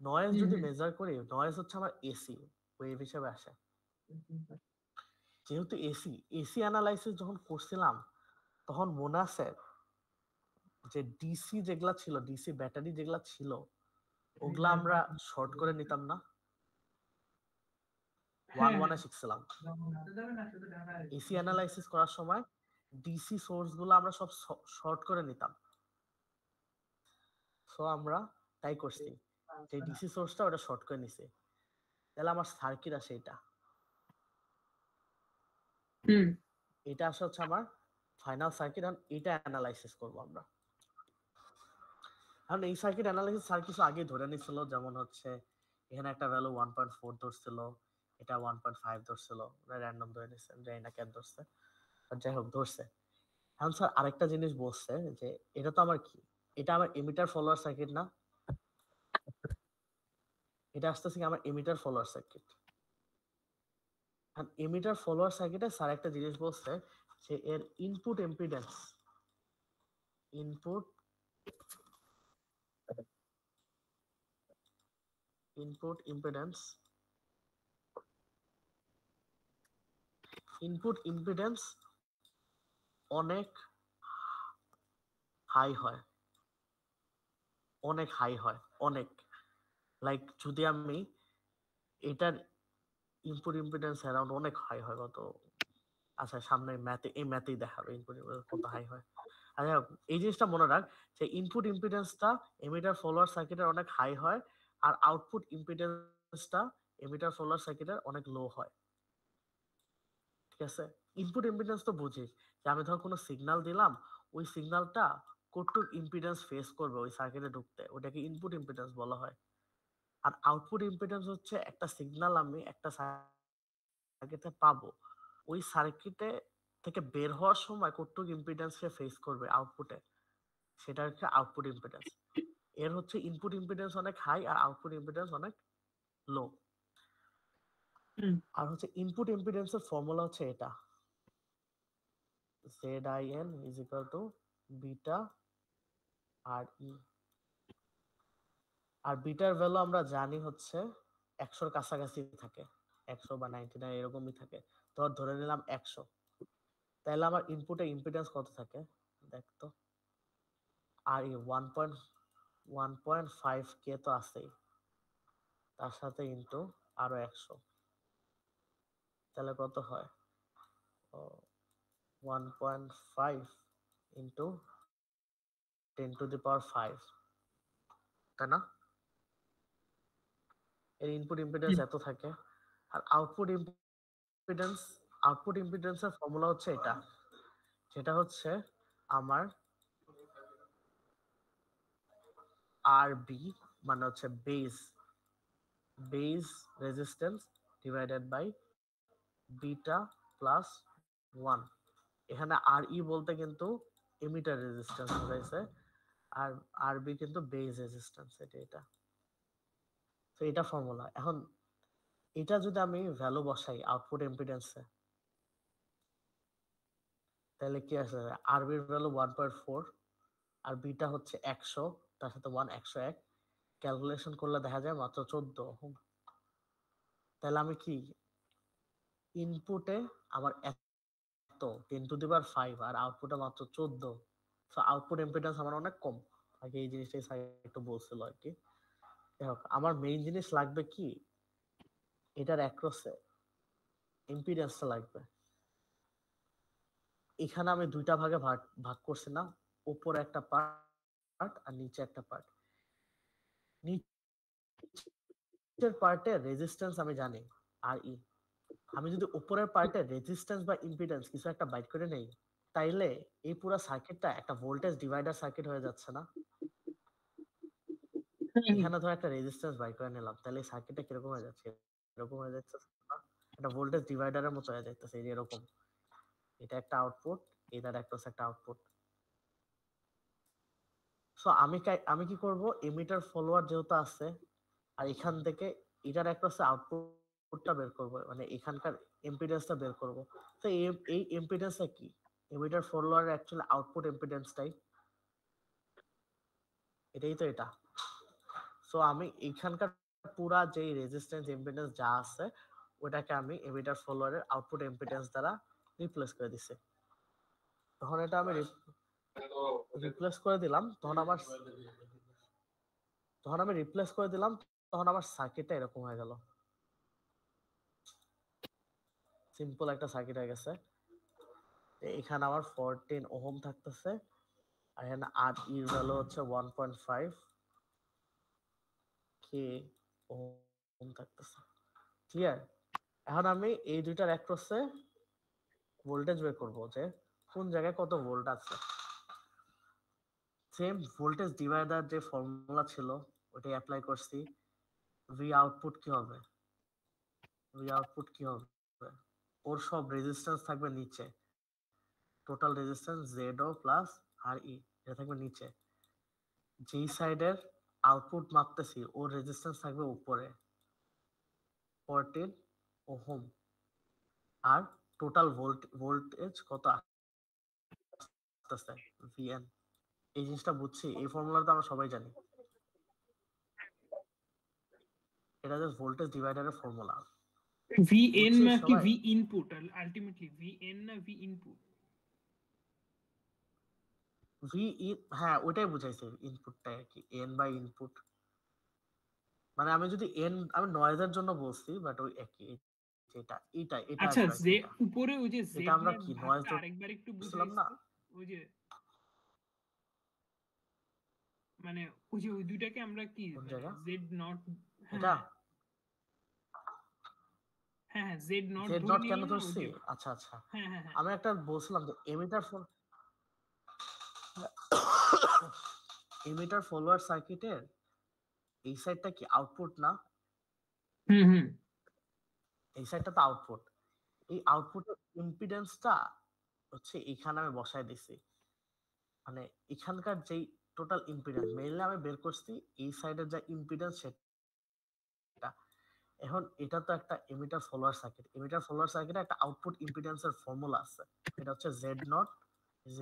নয়েজ যদি মেজার করি, নয়েজ হচ্ছে আমার এসি ওয়েভ হিসেবে আসে। যেহেতু এসি এসি অ্যানালাইসিস যখন করছিলাম, তখন মনে আছে যে ডিসি যেগুলা ছিল, ডিসি ব্যাটারি যেগুলা ছিল, ওগুলা আমরা শর্ট করে নিতাম না? 1-1 শিখছিলাম এসি অ্যানালাইসিস করার সময় ডিসি সোর্স গুলো আমরা সব শর্ট করে নিতাম। সো আমরা তাই করছি, যে ডিসি সোর্সটা ওটা শর্ট করে নিছি, তাহলে আমার সার্কিট আসে এটা। এটা আসে হচ্ছে আমার ফাইনাল সার্কিট। এখন এটা অ্যানালাইসিস করব আমরা। এখন এই সার্কিট অ্যানালাইসিস স্যার কিছু আগে ধরে নিছিল, যেমন হচ্ছে এখানে একটা ভ্যালু 1.4 ধরছিল, এটা 1.5 ধরছিল, র্যান্ডম ধরে নিছে, জানি না কেন ধরছে, যাই হোক ধরছে। এখন স্যার আরেকটা জিনিস বলছে যে এটা তো আমার কি, এটা আমার এমিটার ফলোয়ার সার্কিট না? এটা আসতেছে কি আমার emitter follower circuit. Emitter follower সার্কিটে স্যার একটা জিনিস বলছে যে এর input impedance, input impedance, input impedance অনেক হাই হয়, অনেক হাই হয়, অনেক। লাইক যদি আমি এটার ইনপুট ইম্পিডেন্স অ্যারাউন্ড অনেক হাই হয়, কত, আচ্ছা সামনে ম্যাথে, এই ম্যাথেই দেখাবে ইনপুট ইম্পিডেন্স কত হাই হয়। আচ্ছা এই জিনিসটা মনে রাখ যে ইনপুট ইম্পিডেন্সটা এমিটার ফলোয়ার সার্কিটের অনেক হাই হয়, আর আউটপুট ইম্পিডেন্সটা এমিটার ফলোয়ার সার্কিটের অনেক লো হয়। ঠিক আছে? ইনপুট ইম্পিডেন্স তো বুঝিস যে আমি ধর কোনো সিগন্যাল দিলাম, ওই সিগন্যালটা কতটুকু ইম্পিডেন্স ফেস করবে ওই সার্কিটে ঢুকতে, ওটাকে ইনপুট ইম্পিডেন্স বলা হয়। আর আউটপুট ইম্পিডেন্স হচ্ছে একটা সিগন্যাল আমি একটা সার্কিটে পাবো, ওই সার্কিটে থেকে বের হওয়ার সময় কতটুকু ইম্পিডেন্স সে ফেস করবে আউটপুটে, সেটা হচ্ছে আউটপুট ইম্পিডেন্স। এর হচ্ছে ইনপুট ইম্পিডেন্স অনেক হাই আর আউটপুট ইম্পিডেন্স অনেক লো। আর হচ্ছে ইনপুট ইম্পিডেন্সের ফর্মুলা হচ্ছে এটা, ZIN is equal to beta R E. আর বিটার ভ্যালু আমরা জানি হচ্ছে 100-র কাছাকাছি থাকে, 100 বা 99 এরকমই থাকে। ধরে নিলাম 100, তাহলে আমার ইনপুটে ইম্পিডেন্স কত থাকে দেখতো, আর এই 1.5 কে তো আছেই, তার সাথে ইনটু আরো 100, তাহলে কত হয় 1.5 ইনটু 10⁵, তাই না? এর ইনপুট ইম্পিডেন্স এত থাকে। আর আউটপুট ইম্পিডেন্সের ফর্মুলা হচ্ছে এটা, যেটা হচ্ছে আমার আরবি মানে হচ্ছে base resistance divided by beta plus 1। এখানে আর ই বলতে কিন্তু এমিটার রেজিস্ট্যান্স বোঝাইছে, আর আরবি কিন্তু বেস রেজিস্ট্যান্স, এটা। তো এটা ফর্মুলা। এখন এটা যদি আমি ভ্যালু বসাই আউটপুট ইম্পিডেন্সে, তাহলে কি আসে, আরবির ভ্যালু 1.4 আর বিটা হচ্ছে 100, তার সাথে 1 101, ক্যালকুলেশন করলে দেখা যায় মাত্র 14 ওহম। তাহলে আমি কি ইনপুটে আমার এত 10⁵ আর আউটপুটে মাত্র 14, সো আউটপুট ইম্পিডেন্স আমার অনেক কম। আগে এই জিনিসটাই স্যার একটু বলছিল আর কি। আমার মেইন জিনিস লাগবে কি, এটার অ্যাক্রসে ইম্পিডেন্সটা লাগবে। এখানে আমি দুইটা ভাগে ভাগ করছি না, উপরে একটা পার্ট আর নিচে একটা পার্ট। নিচের পার্টে রেজিস্ট্যান্স আমি জানি আর ই। আমি যদি উপরের পার্টে রেজিস্ট্যান্স বা ইম্পিডেন্স কিছু একটা বাইট করে নেই, তাইলে এই পুরো সার্কিটটা একটা ভোল্টেজ ডিভাইডার সার্কিট হয়ে যাচ্ছে না। এখানে ধর একটা রেজিস্ট্যান্স বাইট করে নিলাম, তাহলে এই সার্কিটটা কিরকম হয়ে যাচ্ছে, এরকম হয়ে যাচ্ছে না, একটা ভোল্টেজ ডিভাইডারের মতো হয়ে যাচ্ছে এরকম। এটা একটা আউটপুট, এটার একটা আউটপুট। সো আমি কি করব, এমিটার ফলোয়ার যেহেতু আছে, আর এখান থেকে এটার একটা আউটপুটটা বের করব, মানে এখানকার ইম্পিডেন্সটা বের করব। তো এই ইম্পিডেন্সটা কি, এমিটার ফলোয়ার অ্যাকচুয়ালি আউটপুট ইম্পিডেন্সটাই এটাই তো এটা। সো আমি এখানকার পুরা যে রেজিস্ট্যান্স ইম্পিডেন্স যা আছে ওটাকে আমি এমিটার ফলোয়ারের আউটপুট ইম্পিডেন্স দ্বারা রিপ্লেস করে দিছি। তখন এটা আমি রিপ্লেস করে দিলাম, তখন আমি রিপ্লেস করে দিলাম, তখন আমার সার্কিটটা এরকম হয়ে গেল। সিম্পল একটা সার্কিট হয়ে গেছে। এখানে আমার 14 ওহম থাকতেছে, আর এখানে আর ইর ভ্যালু হচ্ছে 1.5 কে ওহম থাকতেছে। ক্লিয়ার? এখন আমি এই দুইটার অ্যাক্রসে ভোল্টেজ বের করব, যে কোন জায়গায় কত ভোল্ট আছে। সেম ভোল্টেজ ডিভাইডার যে ফর্মুলা ছিল ওটাই অ্যাপ্লাই করছি। ভি আউটপুট কি হবে, ওর সব রেজিস্ট্যান্স থাকবে নিচে, total resistance ZO plus R ই, এটা থাকবে নিচে। যেই সাইডের আউটপুট মাপতেছি ওর রেজিস্ট্যান্স থাকবে উপরে 14 ওহম, আর টোটাল ভোল্টেজ কত আসতেছে VN। এই জিনিসটা বুঝছি, এই ফর্মুলাটা আমরা সবাই জানি, এটা জাস্ট ভোল্টেজ ডিভাইডারের ফর্মুলা। VN না কি সবাই V ইনপুট, আলটিমেটলি VN না V ইনপুট? হ্যাঁ ওইটাই বুঝাইছে, ইনপুটটা কি এন বাই ইনপুট। মানে আমি যদি আমি নয়েজের জন্য বলছি, বাট ওই একই, এটা আচ্ছা, আসবে যে এটা। উপরে ওই যে এটা Z আমরা নট কি নয়েজ ভাগটা আরেকবার একটু বলছিলাম না, বুঝাইছি। ওই যে মানে ওই যে ওই দুইটাকে আমরা কি কোন মানে জায়গা Z নট, এটা হ্যাঁ Z নট জেড ধরে নট কেন নিলাম না ওই ধরছি? যে। আচ্ছা আচ্ছা, হ্যাঁ আমি একটা বলছিলাম যে এমিটার ফলোয়ার সার্কিটের এই সাইডটা কি আউটপুট না, হুম এই সাইডটা তো আউটপুট। এই আউটপুটের ইম্পিডেন্সটা হচ্ছে এখানে আমি বসায় দিছি, মানে এখানকার যেই টোটাল ইম্পিডেন্স মেইনলি আমি বের করছি, এই সাইডের যা ইম্পিডেন্স সেটা। এখন এটা তো একটা এমিটার ফলোয়ার সার্কিটে একটা আউটপুট ইম্পিডেন্সের ফর্মুলা আছে, এটা হচ্ছে Z নট ইজ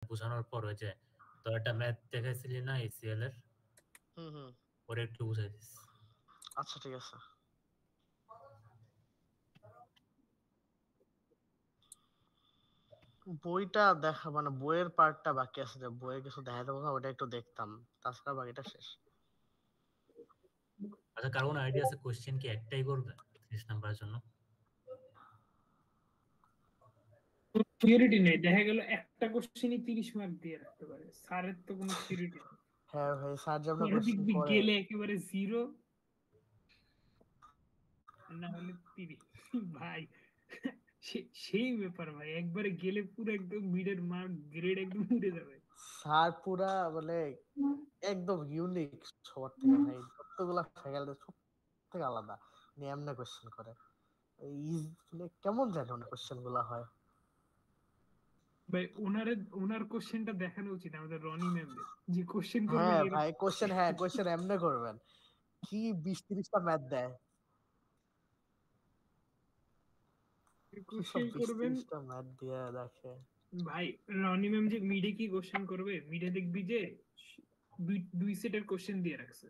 বোঝানোর পর ওই যে তোর একটা ম্যাথ দেখাইছিলি না ACL এর, ওরে একটু বুঝাই দিস। আচ্ছা ঠিক আছে। বইটা দেখা মানে বইয়ের পার্টটা বাকি আছে, যে বইয়ে কিছু দেখা দেবো না, ওটা একটু দেখতাম, তাছাড়া বাকিটা শেষ। আচ্ছা, কার কোনো আইডিয়া আছে কোশ্চেন কি একটাই করবে 30 নাম্বারের জন্য? সিউরিটি নেই, দেখা গেল একটা কোশ্চেনই 30 মার্ক দিয়ে রাখতে পারে, স্যারের তো কোনো সিউরিটি নেই। হ্যাঁ ভাই, স্যার যেমন পরের দিক কোশ্চেন দিয়ে করে গেলে একেবারে 0, না হলে 30 ভাই। সেই ব্যাপার ভাই, একবারে গেলে পুরো একদম মিডের মার্ক গ্রেড একদম উঠে যাবে। স্যার পুরা মানে একদম ইউনিক সবার থেকে ভাই, যতগুলা ফ্যাকাল্টি সব থেকে আলাদা, উনি এমনি কোশ্চেন করে। মানে কেমন জানে উনি কোশ্চেন গুলা হয়। ভাই ওনার কোশ্চেনটা দেখানো উচিত আমাদের রনি ম্যামদের, যে কোশ্চেন করবে হ্যাঁ এরকম। ভাই, কোশ্চেন এমনি করবেন, কি 20-30টা ম্যাথ দেয়। কোশ্চেন করবেন ম্যাথ দিয়ে দেখে ভাই। রনি ম্যাম যে মিডে কি কোশ্চেন করবে, মিডে দেখবি যে দুই সেটের কোশ্চেন দিয়ে রাখছে।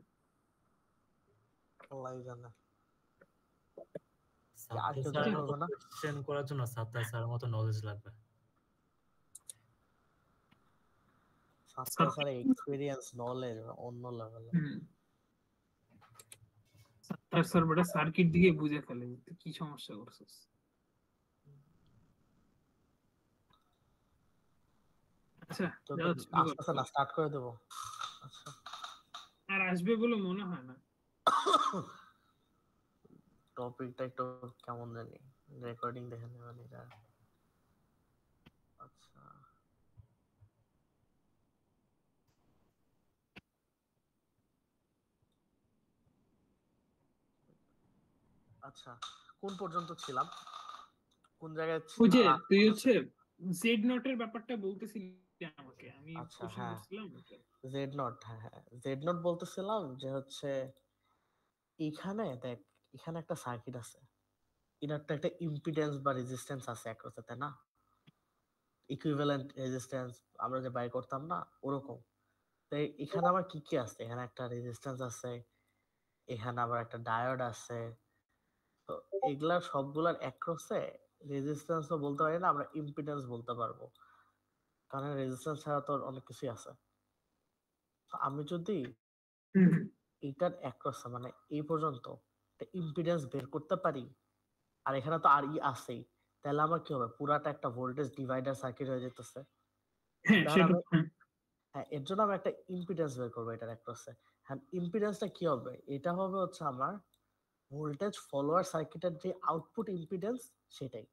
আল্লাহই জানে। সাত্তার কেউ স্যারের join মতো হবে না? কোশ্চেন করার জন্য সাত্তার স্যারের মতো নলেজ লাগবে। সাত্তার স্যারের এক্সপেরিয়েন্স নলেজ অন্য লেভেল। সাত্তার স্যার বড় সার্কিট দিয়ে বুঝে ফেলে তুই কি সমস্যা করছিস। আচ্ছা তো যাও শুরু কর। আস্তে না স্টার্ট করে দেবো। আচ্ছা আর আসবে বলে মনে হয় না। টপিকটা একটু কেমন জানি, রেকর্ডিং দেখে নেবেন এটা। আচ্ছা আচ্ছা কোন পর্যন্ত ছিলাম, কোন জায়গায় ওই যে ছিলাম? তুই হচ্ছে জেড নটের ব্যাপারটা বলতেছিলি আমাকে, আমি আচ্ছা কোশ্চেন হ্যাঁ করছিলাম। জেড নট, হ্যাঁ হ্যাঁ জেড নট বলতেছিলাম যে হচ্ছে এখানে দেখ, এখানে একটা সার্কিট আছে, এটার তো একটা ইম্পিডেন্স বা রেজিস্ট্যান্স আছে একসাথে, তাই না? ইকুইভ্যালেন্ট রেজিস্ট্যান্স আমরা যে বাই করতাম না, ওরকম। তাই এখানে আবার কি কি আছে, এখানে একটা রেজিস্ট্যান্স আছে, এখানে আবার একটা ডায়োড আছে। তো এগুলা সবগুলার অ্যাক্রসে রেজিস্ট্যান্সও বলতে পারি না, আমরা ইম্পিডেন্স বলতে পারবো, কারণ রেজিস্ট্যান্স ছাড়া তো অনেক কিছুই আছে। তো আমি যদি এইটার অ্যাক্রসে মানে এই পর্যন্ত একটা ইম্পিডেন্স বের করতে পারি, আর এখানে তো আর ই আছেই, তাহলে আমার কি হবে, পুরাটা একটা ভোল্টেজ ডিভাইডার সার্কিট হয়ে যেতেছে। হ্যাঁ সেটা হ্যাঁ এর জন্য আমি একটা ইম্পিডেন্স বের করবো এটার অ্যাক্রসে। হ্যাঁ ইম্পিডেন্সটা কি হবে, এটা হবে হচ্ছে আমার ভোল্টেজ ফলোয়ার সার্কিটের যে আউটপুট ইম্পিডেন্স সেটাই।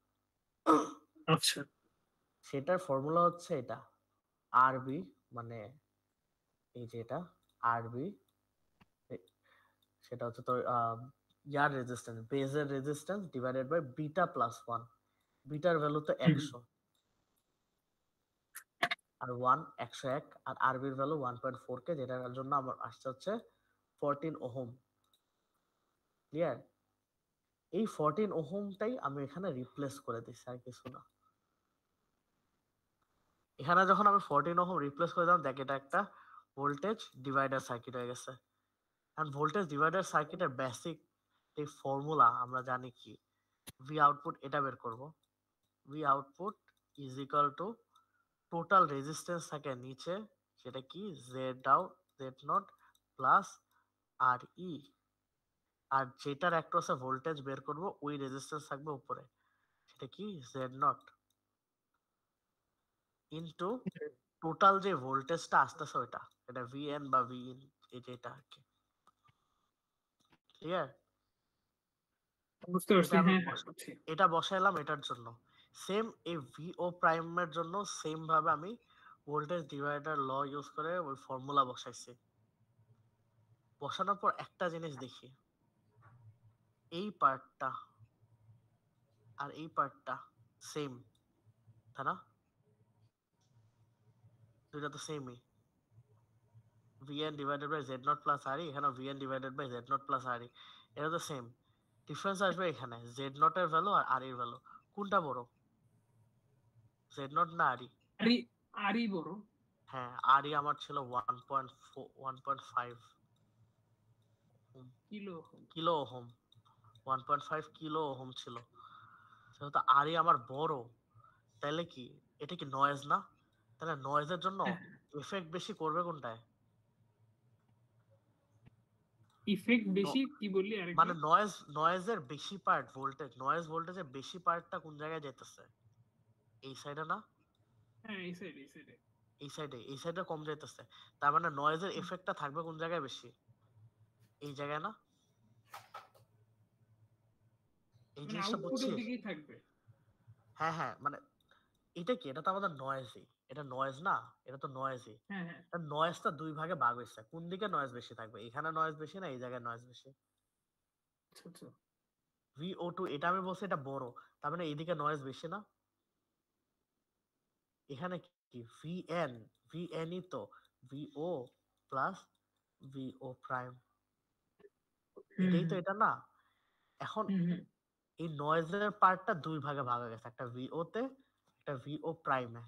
আচ্ছা সেটার ফর্মুলা হচ্ছে এটা আরবি, মানে এই যে এটা আরবি, সেটা হচ্ছে তোর ইয়ার রেজিস্ট্যান্স, বেজের resistance divided by beta plus 1। বিটার ভ্যালু তো 100 আর 1 101, আর আরবির ভ্যালু 1.4 কে, যেটার জন্য আমার আসছে হচ্ছে 14 ওহম। ক্লিয়ার? এই 14 ওহমটাই আমি এখানে রিপ্লেস করে দিচ্ছি, আর কিছু না। এখানে যখন আমি 14 ওহম রিপ্লেস করে দিলাম, দেখ এটা একটা ভোল্টেজ ডিভাইডার সার্কিট হয়ে গেছে। আর ভোল্টেজ ডিভাইডার সার্কিটের বেসিক এই ফর্মুলা আমরা জানি কি, ভি আউটপুট এটা বের করব। V output is equal to total resistance থাকে নিচে, সেটা কি Z out Z not plus R E, আর যেটার অ্যাক্রসে ভোল্টেজ বের করব ওই রেজিস্ট্যান্স থাকবে উপরে, সেটা কি জেড নট ইনটু টোটাল যে ভোল্টেজটা আসতেছে ওইটা, এটা ভিএন বা ভিইন, এই যেটা আর কি। ক্লিয়ার? বুঝতে পারছি। এটা আমি হ্যাঁ বুঝছি। এটা বসাইলাম এটার জন্য। সেম এই ভিও প্রাইমের জন্য সেম ভাবে আমি ভোল্টেজ ডিভাইডার ল ইউজ করে ওই ফর্মুলা বসাইছি। বসানোর পর একটা জিনিস দেখি, এই পার্টটা আর এই পার্টটা সেম, তাই না? দুইটা তো সেমই, VN divided by Z not plus R, এখানে VN divided by Z not plus R, এটা তো সেম। ডিফারেন্স আসবে এখানে জেড নট এর ভ্যালু আর আর এর ভ্যালু, কোনটা বড়, জেড নট না আর? আরই বড়। হ্যাঁ আর আমার ছিল 1.5 kilo kilo ohm, 1.5 kilo ohm ছিল। সেহেতু আর আমার বড়, তাহলে কি এটা কি নয়েজ না? তাহলে নয়েজের জন্য এফেক্ট বেশি করবে কোনটায়? ইফেক্ট বেশি কি বললি আরেকবার? মানে নয়েজের বেশি পার্ট, ভোল্টেজের বেশি পার্টটা কোন জায়গায় যাইতেছে, এই সাইডে না? হ্যাঁ এই সাইডে এই সাইডে কম যাইতেছে, তার মানে নয়েজের এফেক্টটা থাকবে কোন জায়গায় বেশি, এই জায়গায় না? এই মানে জিনিসটা আউটপুটের বুঝছিস? দিকেই থাকবে। হ্যাঁ হ্যাঁ মানে এটা কি, এটা তো আমাদের নয়েজই, এটা নয়েজ না, এটা তো নয়েজই। হ্যাঁ হ্যাঁ নয়েজটা দুই ভাগে ভাগ হয়েছে, কোন দিকে নয়েজ বেশি থাকবে, এখানে নয়েজ বেশি না এই জায়গায় নয়েজ বেশি? আচ্ছা আচ্ছা। VO2 এটা আমি বলছি এটা বড়, তার মানে এইদিকে নয়েজ বেশি না? এখানে কি ভিএনই তো ভিও প্লাস ভিও প্রাইম, এটাই তো এটা না? এখন এই নয়েজের পার্টটা দুই ভাগে ভাগ হয়ে গেছে, একটা ভিও তে, একটা ভিও প্রাইমে।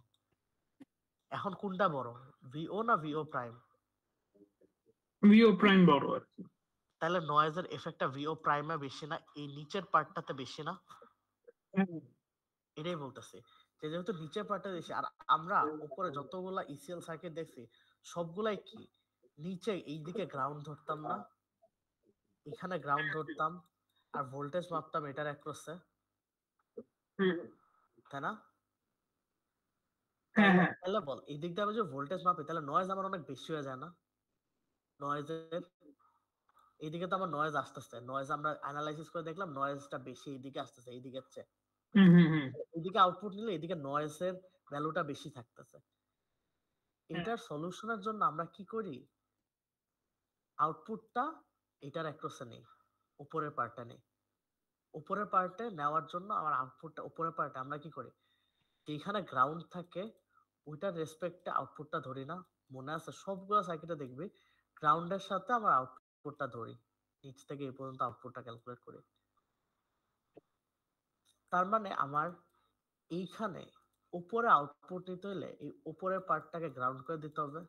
এখন কোনটা বড়, ভিও না ভিও প্রাইম? ভিও প্রাইম বড় আর কি। তাহলে নয়েজের এফেক্টটা ভিও প্রাইমে বেশি না, এই নিচের পার্টটাতে বেশি না? এটাই বলতেছি যে যেহেতু নিচের পার্টটা বেশি, আর আমরা উপরে যতগুলা ইসিএল সার্কিট দেখছি সবগুলাই কি নিচে এইদিকে গ্রাউন্ড ধরতাম না, এখানে গ্রাউন্ড ধরতাম আর ভোল্টেজ মাপতাম এটার অ্যাক্রসে, তাই না? তাহলে বল এই দিক দিয়ে আমি যে ভোল্টেজ মাপি তাহলে নয়েজ আমার অনেক বেশি হয়ে যায় না? নয়েজের এইদিকে তো আমার নয়েজ আসতেছে, নয়েজ আমরা অ্যানালাইসিস করে দেখলাম নয়েজটা বেশি এইদিকে আসতেছে এইদিকের চেয়ে। এইদিকে আউটপুট নিলে এইদিকে নয়েজের ভ্যালুটা বেশি থাকতেছে। এটার সলিউশনের জন্য আমরা কি করি, আউটপুটটা এটার অ্যাক্রসে নেই, উপরের পার্টটা নেই। উপরের পার্টে নেওয়ার জন্য আমার আউটপুটটা উপরের পার্টে আমরা কি করি, যেখানে গ্রাউন্ড থাকে ওইটার রেসপেক্টে আউটপুটটা ধরি না? মনে আছে সবগুলো সার্কিটে দেখবি গ্রাউন্ডের সাথে আমার আউটপুটটা ধরি, নিচ থেকে এই পর্যন্ত আউটপুটটা ক্যালকুলেট করি। তার মানে আমার এইখানে উপরে আউটপুট নিতে হলে এই উপরের পার্টটাকে গ্রাউন্ড করে দিতে হবে,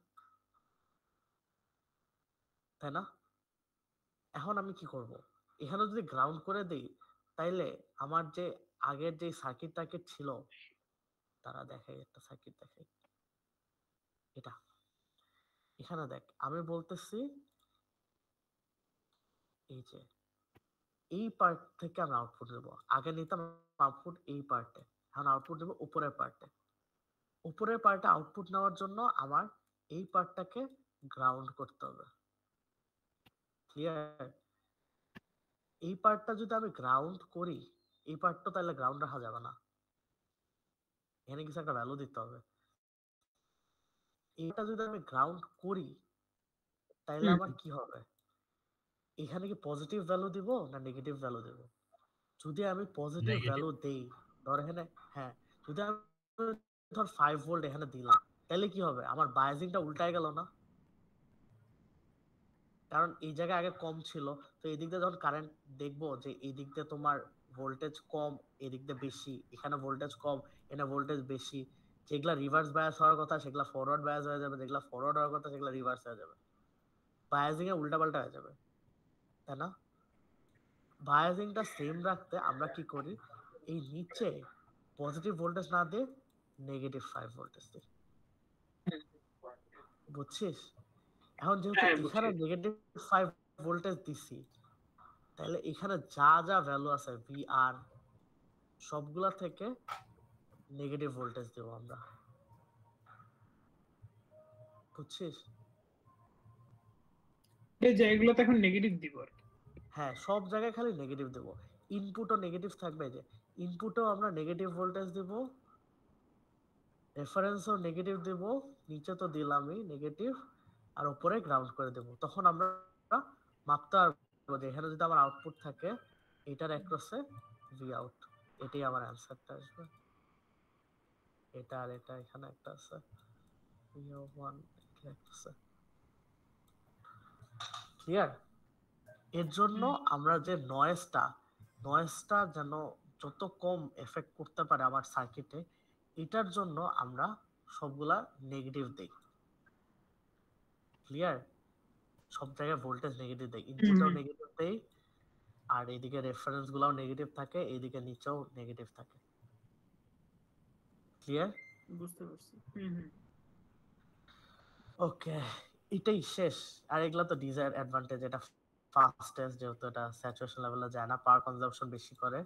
তাই না? এখন আমি কি করব, এখানে যদি গ্রাউন্ড করে দিই তাইলে আমার যে আগের যে সার্কিট টার্কিট ছিল, তারা দেখে একটা সার্কিট দেখে এটা, এখানে দেখ আমি বলতেছি এই যে এই পার্ট থেকে আমি আউটপুট নেব, আগে নিতাম আউটপুট এই পার্টে, এখন আউটপুট নেব উপরের পার্টে। উপরের পার্টে আউটপুট নেওয়ার জন্য আমার এই পার্টটাকে গ্রাউন্ড করতে হবে, ক্লিয়ার? এই পার্টটা যদি আমি গ্রাউন্ড করি, এই পার্টটা তাহলে গ্রাউন্ড রাখা যাবে না, এখানে কিছু একটা ভ্যালু দিতে হবে। এটা যদি আমি গ্রাউন্ড করি তাহলে আমার কি হবে, এখানে কি পজিটিভ ভ্যালু দিব না নেগেটিভ ভ্যালু দিব? যদি আমি পজিটিভ ভ্যালু দেই, ধর এখানে, হ্যাঁ যদি আমি ধর 5 ভোল্ট এখানে দিলাম তাহলে কি হবে, আমার বায়াজিংটা উল্টায় গেল না? কারণ এই জায়গায় আগে কম ছিল, তো এই দিক দিয়ে যখন কারেন্ট দেখবো যে এই দিক দিয়ে তোমার ভোল্টেজ কম, এই দিক দিয়ে বেশি, এখানে ভোল্টেজ কম এখানে ভোল্টেজ বেশি, যেগুলা রিভার্স বায়াস হওয়ার কথা সেগুলা ফরওয়ার্ড বায়াস হয়ে যাবে, যেগুলা ফরওয়ার্ড হওয়ার কথা সেগুলা রিভার্স হয়ে যাবে, বায়াজিং এ উল্টাপাল্টা হয়ে যাবে, তাই না? বায়াজিংটা সেম রাখতে আমরা কি করি, এই নিচে পজিটিভ ভোল্টেজ না দিয়ে নেগেটিভ 5 ভোল্টেজ দিই, বুঝছিস? এখন যেহেতু এখানে নেগেটিভ 5 ভোল্টেজ দিছি তাহলে এখানে যা যা ভ্যালু আছে ভিআর সবগুলা থেকে নেগেটিভ ভোল্টেজ দেব আমরা, বুঝছিস? এই জায়গাগুলোতে এখন নেগেটিভ দিব আর কি। হ্যাঁ সব জায়গায় খালি নেগেটিভ দেব, ইনপুটও নেগেটিভ থাকবে, যে ইনপুটেও আমরা নেগেটিভ ভোল্টেজ দেব, রেফারেন্সও নেগেটিভ দেব, নিচে তো দিলামই নেগেটিভ, আর উপরে গ্রাউন্ড করে দেব। তখন আমরা মাপতে পারবো যে এখানে যদি আমার আউটপুট থাকে এটার অ্যাক্রসে ভি আউট, এটাই আমার অ্যান্সারটা আসবে। এটা আর এটা এখানে একটা আছে VO1 আছে, ক্লিয়ার? এর জন্য আমরা যে নয়েজটা যেন যত কম এফেক্ট করতে পারে আমার সার্কিটে, এটার জন্য আমরা সবগুলা নেগেটিভ দেই, ক্লিয়ার? সব জায়গায় ভোল্টেজ নেগেটিভ দেই, ইনপুটও নেগেটিভ দেই, আর এইদিকে রেফারেন্স গুলাও নেগেটিভ থাকে, এইদিকে নিচেও নেগেটিভ থাকে, ক্লিয়ার? বুঝতে পারছি। ওকে, এটাই শেষ। আর এগুলা তো ডিজায়ার অ্যাডভান্টেজ, এটা ফাস্টেস্ট যেহেতু এটা স্যাচুরেশন লেভেলে যায় না, পাওয়ার কনজাম্পশন বেশি করে,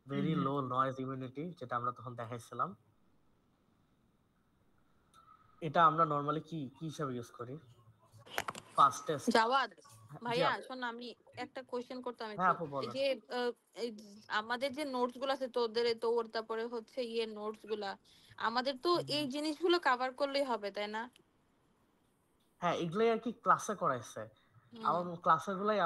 ভেরি লো নয়েজ ইমিউনিটি যেটা আমরা তখন দেখাইছিলাম। এটা আমরা নরমালি কি কি হিসাবে ইউজ করি? ফাস্টেস্ট। জাওয়াদ ভাইয়া শোন, আমি একটা কোশ্চেন করতাম হ্যাঁ একটু। আপু বলো। এই যে এই আমাদের যে নোটস গুলো আছে তোদের, তোর তারপরে হচ্ছে নোটস গুলা, আমাদের তো এই জিনিসগুলো কভার করলেই হবে তাই না? হ্যাঁ এগুলাই আর কি ক্লাসে করাইছে, আমার ক্লাসের গুলাই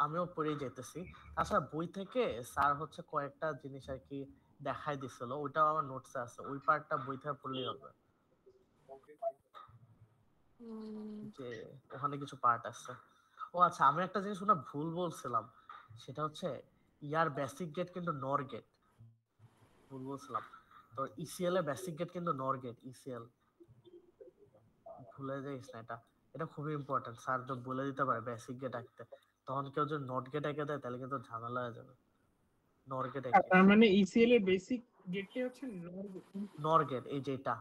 আমিও পড়ে যেতেছি। তাছাড়া বই থেকে স্যার হচ্ছে কয়েকটা জিনিস আর কি দেখাই দিছিল, ওইটাও আমার নোটসে আছে, ওই পার্টটা বই থেকে পড়লেই হবে, যে ওখানে কিছু পার্ট আছে। ও আচ্ছা, আমি একটা জিনিস ভুল বলছিলাম, সেটা হচ্ছে ইয়ার বেসিক গেট কিন্তু নর গেট, বলছিলাম তো ইসিএল এর বেসিক গেট কিন্তু নর গেট, ইসিএল ভুলে যাইস না এটা, এটা খুবই ইম্পর্টেন্ট। স্যার তো বলে দিতে পারে বেসিক গেট আঁকতে, তখন কেউ যদি নট গেট এঁকে দেয় তাহলে কিন্তু ঝামেলা হয়ে যাবে। নর গেট এঁকে, তার মানে ইসিএল এর বেসিক গেটটা হচ্ছে নর গেট, এই যে এটা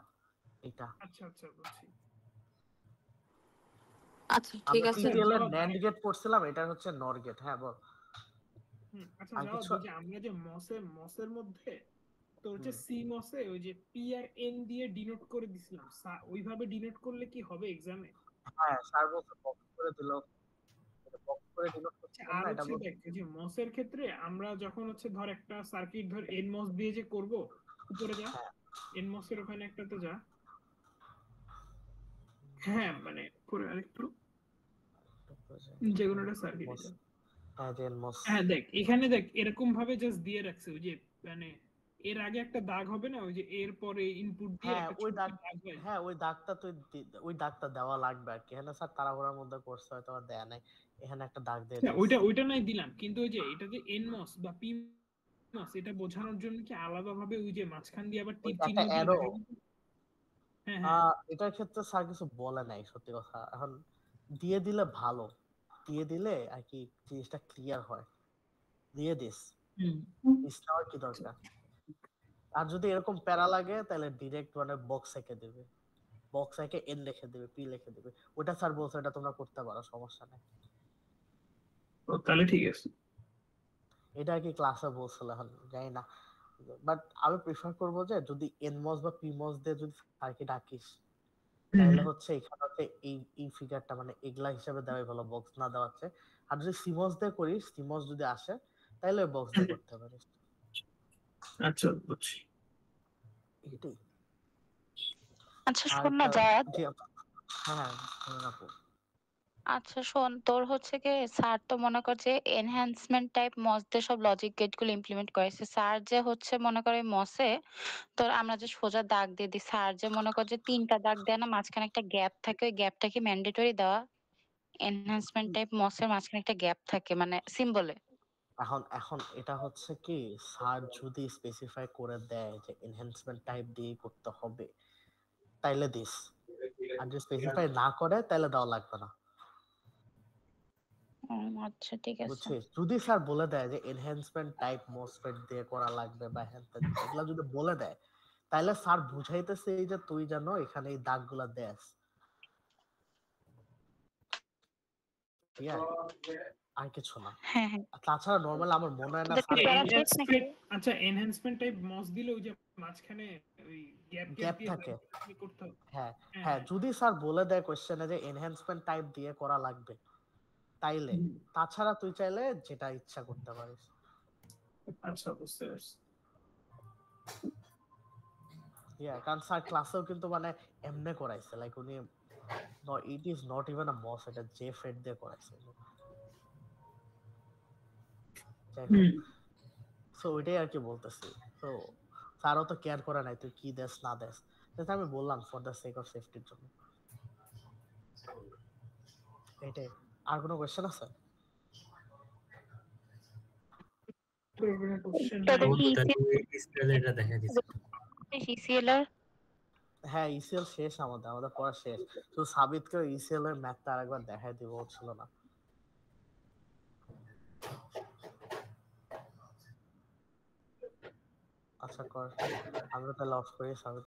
এটা আচ্ছা আচ্ছা বুঝছি। আচ্ছা ঠিক আমরা আছে। ইসিএল এর ন্যান্ড গেট পড়ছিলাম, এটা হচ্ছে নর গেট। হ্যাঁ বল। আচ্ছা আর যাও কিছু যে আমরা যে মসের মধ্যে তো হচ্ছে সি মসে ওই যে পি আর এন দিয়ে ডিনোট করে দিছিলাম, ওইভাবে ডিনোট করলে কি হবে এক্সামে? হ্যাঁ স্যার বলছে বক্স করে দিল, বক্স করে দিল আর না, এটা হচ্ছে দেখ যে মসের ক্ষেত্রে আমরা যখন হচ্ছে ধর একটা সার্কিট ধর এন মস দিয়ে যে করব, উপরে যা হ্যাঁ এন মসের ওখানে একটা তো যা, হ্যাঁ মানে পুরো আরেকটু যে কোনো একটা সার্কিট যা। হ্যাঁ জেন মস, হ্যাঁ দেখ এখানে দেখ এরকম ভাবে জাস্ট দিয়ে রাখছে ওই যে মানে এর আগে একটা দাগ হবে না, ওই যে এর পরে ইনপুট দিয়ে হ্যাঁ একটা ওই ছোট দাগ, দাগ হয়। হ্যাঁ ওই দাগটা তুই ওই দাগটা দেওয়া লাগবে আর কি। হ্যাঁ স্যার তাড়াহুড়ার মধ্যে করছে হয়তো আর দেয়া নাই, এখানে একটা দাগ দিয়ে হ্যাঁ, দিস। ওইটা নাই দিলাম, কিন্তু ওই যে এটা যে এন মস বা পি মস এটা বোঝানোর জন্য কি আলাদা ভাবে ওই যে মাঝখান দিয়ে আবার তীর চিহ্ন একটা দিয়ে অ্যারো, দেখা যাবে? হ্যাঁ হ্যাঁ এটার ক্ষেত্রে স্যার কিছু বলে নাই সত্যি কথা। এখন দিয়ে দিলে ভালো, দিয়ে দিলে আর কি জিনিসটা ক্লিয়ার হয়, দিয়ে দিস, দিস নেওয়ার কি দরকার। আর যদি এরকম প্যারা লাগে তাহলে ডিরেক্ট মানে বক্স এঁকে দেবে, বক্স এঁকে এন লিখে দেবে, পি লিখে দেবে। ওটা স্যার বলছে এটা তোমরা করতে পারো, সমস্যা নেই। ও তাহলে ঠিক আছে। এটা কি ক্লাসে বলছিল, এখন জানি না, বাট আমি প্রিফার করবো যে যদি এনমস বা পিমস দিয়ে যদি সার্কিট আঁকিস তাহলে হচ্ছে এখানে হচ্ছে এই ফিগারটা মানে এগুলা হিসাবে দেওয়াই ভালো, বক্স না দেওয়া হচ্ছে। আর যদি সিমস দিয়ে করিস, সিমস যদি আসে তাহলে বক্স দিয়ে করতে পারিস। আচ্ছা বুঝছি। এটাই। আচ্ছা আর শোন না জায়াদ, জি হ্যাঁ আপু, আচ্ছা শোন, তোর হচ্ছে কি স্যার তো মনে কর যে এনহ্যান্সমেন্ট টাইপ মস দিয়ে সব লজিক গেট গুলো ইমপ্লিমেন্ট করেছে। স্যার যে হচ্ছে মনে করে মসে তোর আমরা যে সোজা দাগ দিয়ে দিই, স্যার যে মনে কর যে 3টা দাগ দেয় না, মাঝখানে একটা গ্যাপ থাকে, ওই গ্যাপটা কি ম্যান্ডেটরি দেওয়া? এনহ্যান্সমেন্ট টাইপ মসের মাঝখানে একটা গ্যাপ থাকে মানে সিম্বলে। এখন এখন এটা হচ্ছে কি, স্যার যদি স্পেসিফাই করে দেয় যে এনহ্যান্সমেন্ট টাইপ দিয়ে করতে হবে তাইলে দিস, আর যদি স্পেসিফাই না করে তাহলে দেওয়া লাগবে না। আচ্ছা ঠিক আছে। বুঝছিস, যদি স্যার বলে দেয় যে এনহ্যান্সমেন্ট টাইপ মোসফেট দিয়ে করা লাগবে বা হ্যান ত্যান এগুলা যদি বলে দেয় তাহলে স্যার বুঝাইতেছে এই যে তুই যেন এখানে এই দাগগুলা দেস, ঠিক আছে, আর কিছু না। হ্যাঁ হ্যাঁ, আর তাছাড়া নরমাল আমার মনে হয় না তোদের কি স্যার প্যারা শেষ নাকি? আচ্ছা এনহ্যান্সমেন্ট টাইপ মস দিলে ওই যে মাঝখানে ওই গ্যাপ গ্যাপ দিয়ে থাকে। করতে হবে। হ্যাঁ হ্যাঁ হ্যাঁ, যদি স্যার বলে দেয় কোশ্চেনে যে এনহ্যান্সমেন্ট টাইপ দিয়ে করা লাগবে তাইলে, তাছাড়া তুই চাইলে যেটা ইচ্ছা করতে পারিস। আচ্ছা বুঝতে পারছি। কারণ স্যার ক্লাসেও কিন্তু মানে এমনে করাইছে, লাইক উনি ইট ইজ নট ইভেন আ মস, এটা জে ফেড দিয়ে করাইছে। সো ওইটাই আর কি বলতেছি। তো স্যারও তো কেয়ার করে নাই তুই কি দেস না দেস, যেটা আমি বললাম ফর দ্য সেক অফ সেফটির জন্য। এটাই। আর কোনো কোয়েশ্চেন আছে? তোদের কি এটা দেখা দিচ্ছে। ইসিএল এর হ্যাঁ ইসিএল শেষ, আমাদের পড়া শেষ। তো সাবিতকে ইসিএল এর ম্যাথটা আরেকবার দেখাই দিব, ছিল না। আচ্ছা কর, আমরা তাহলে অফ করি। সাবিত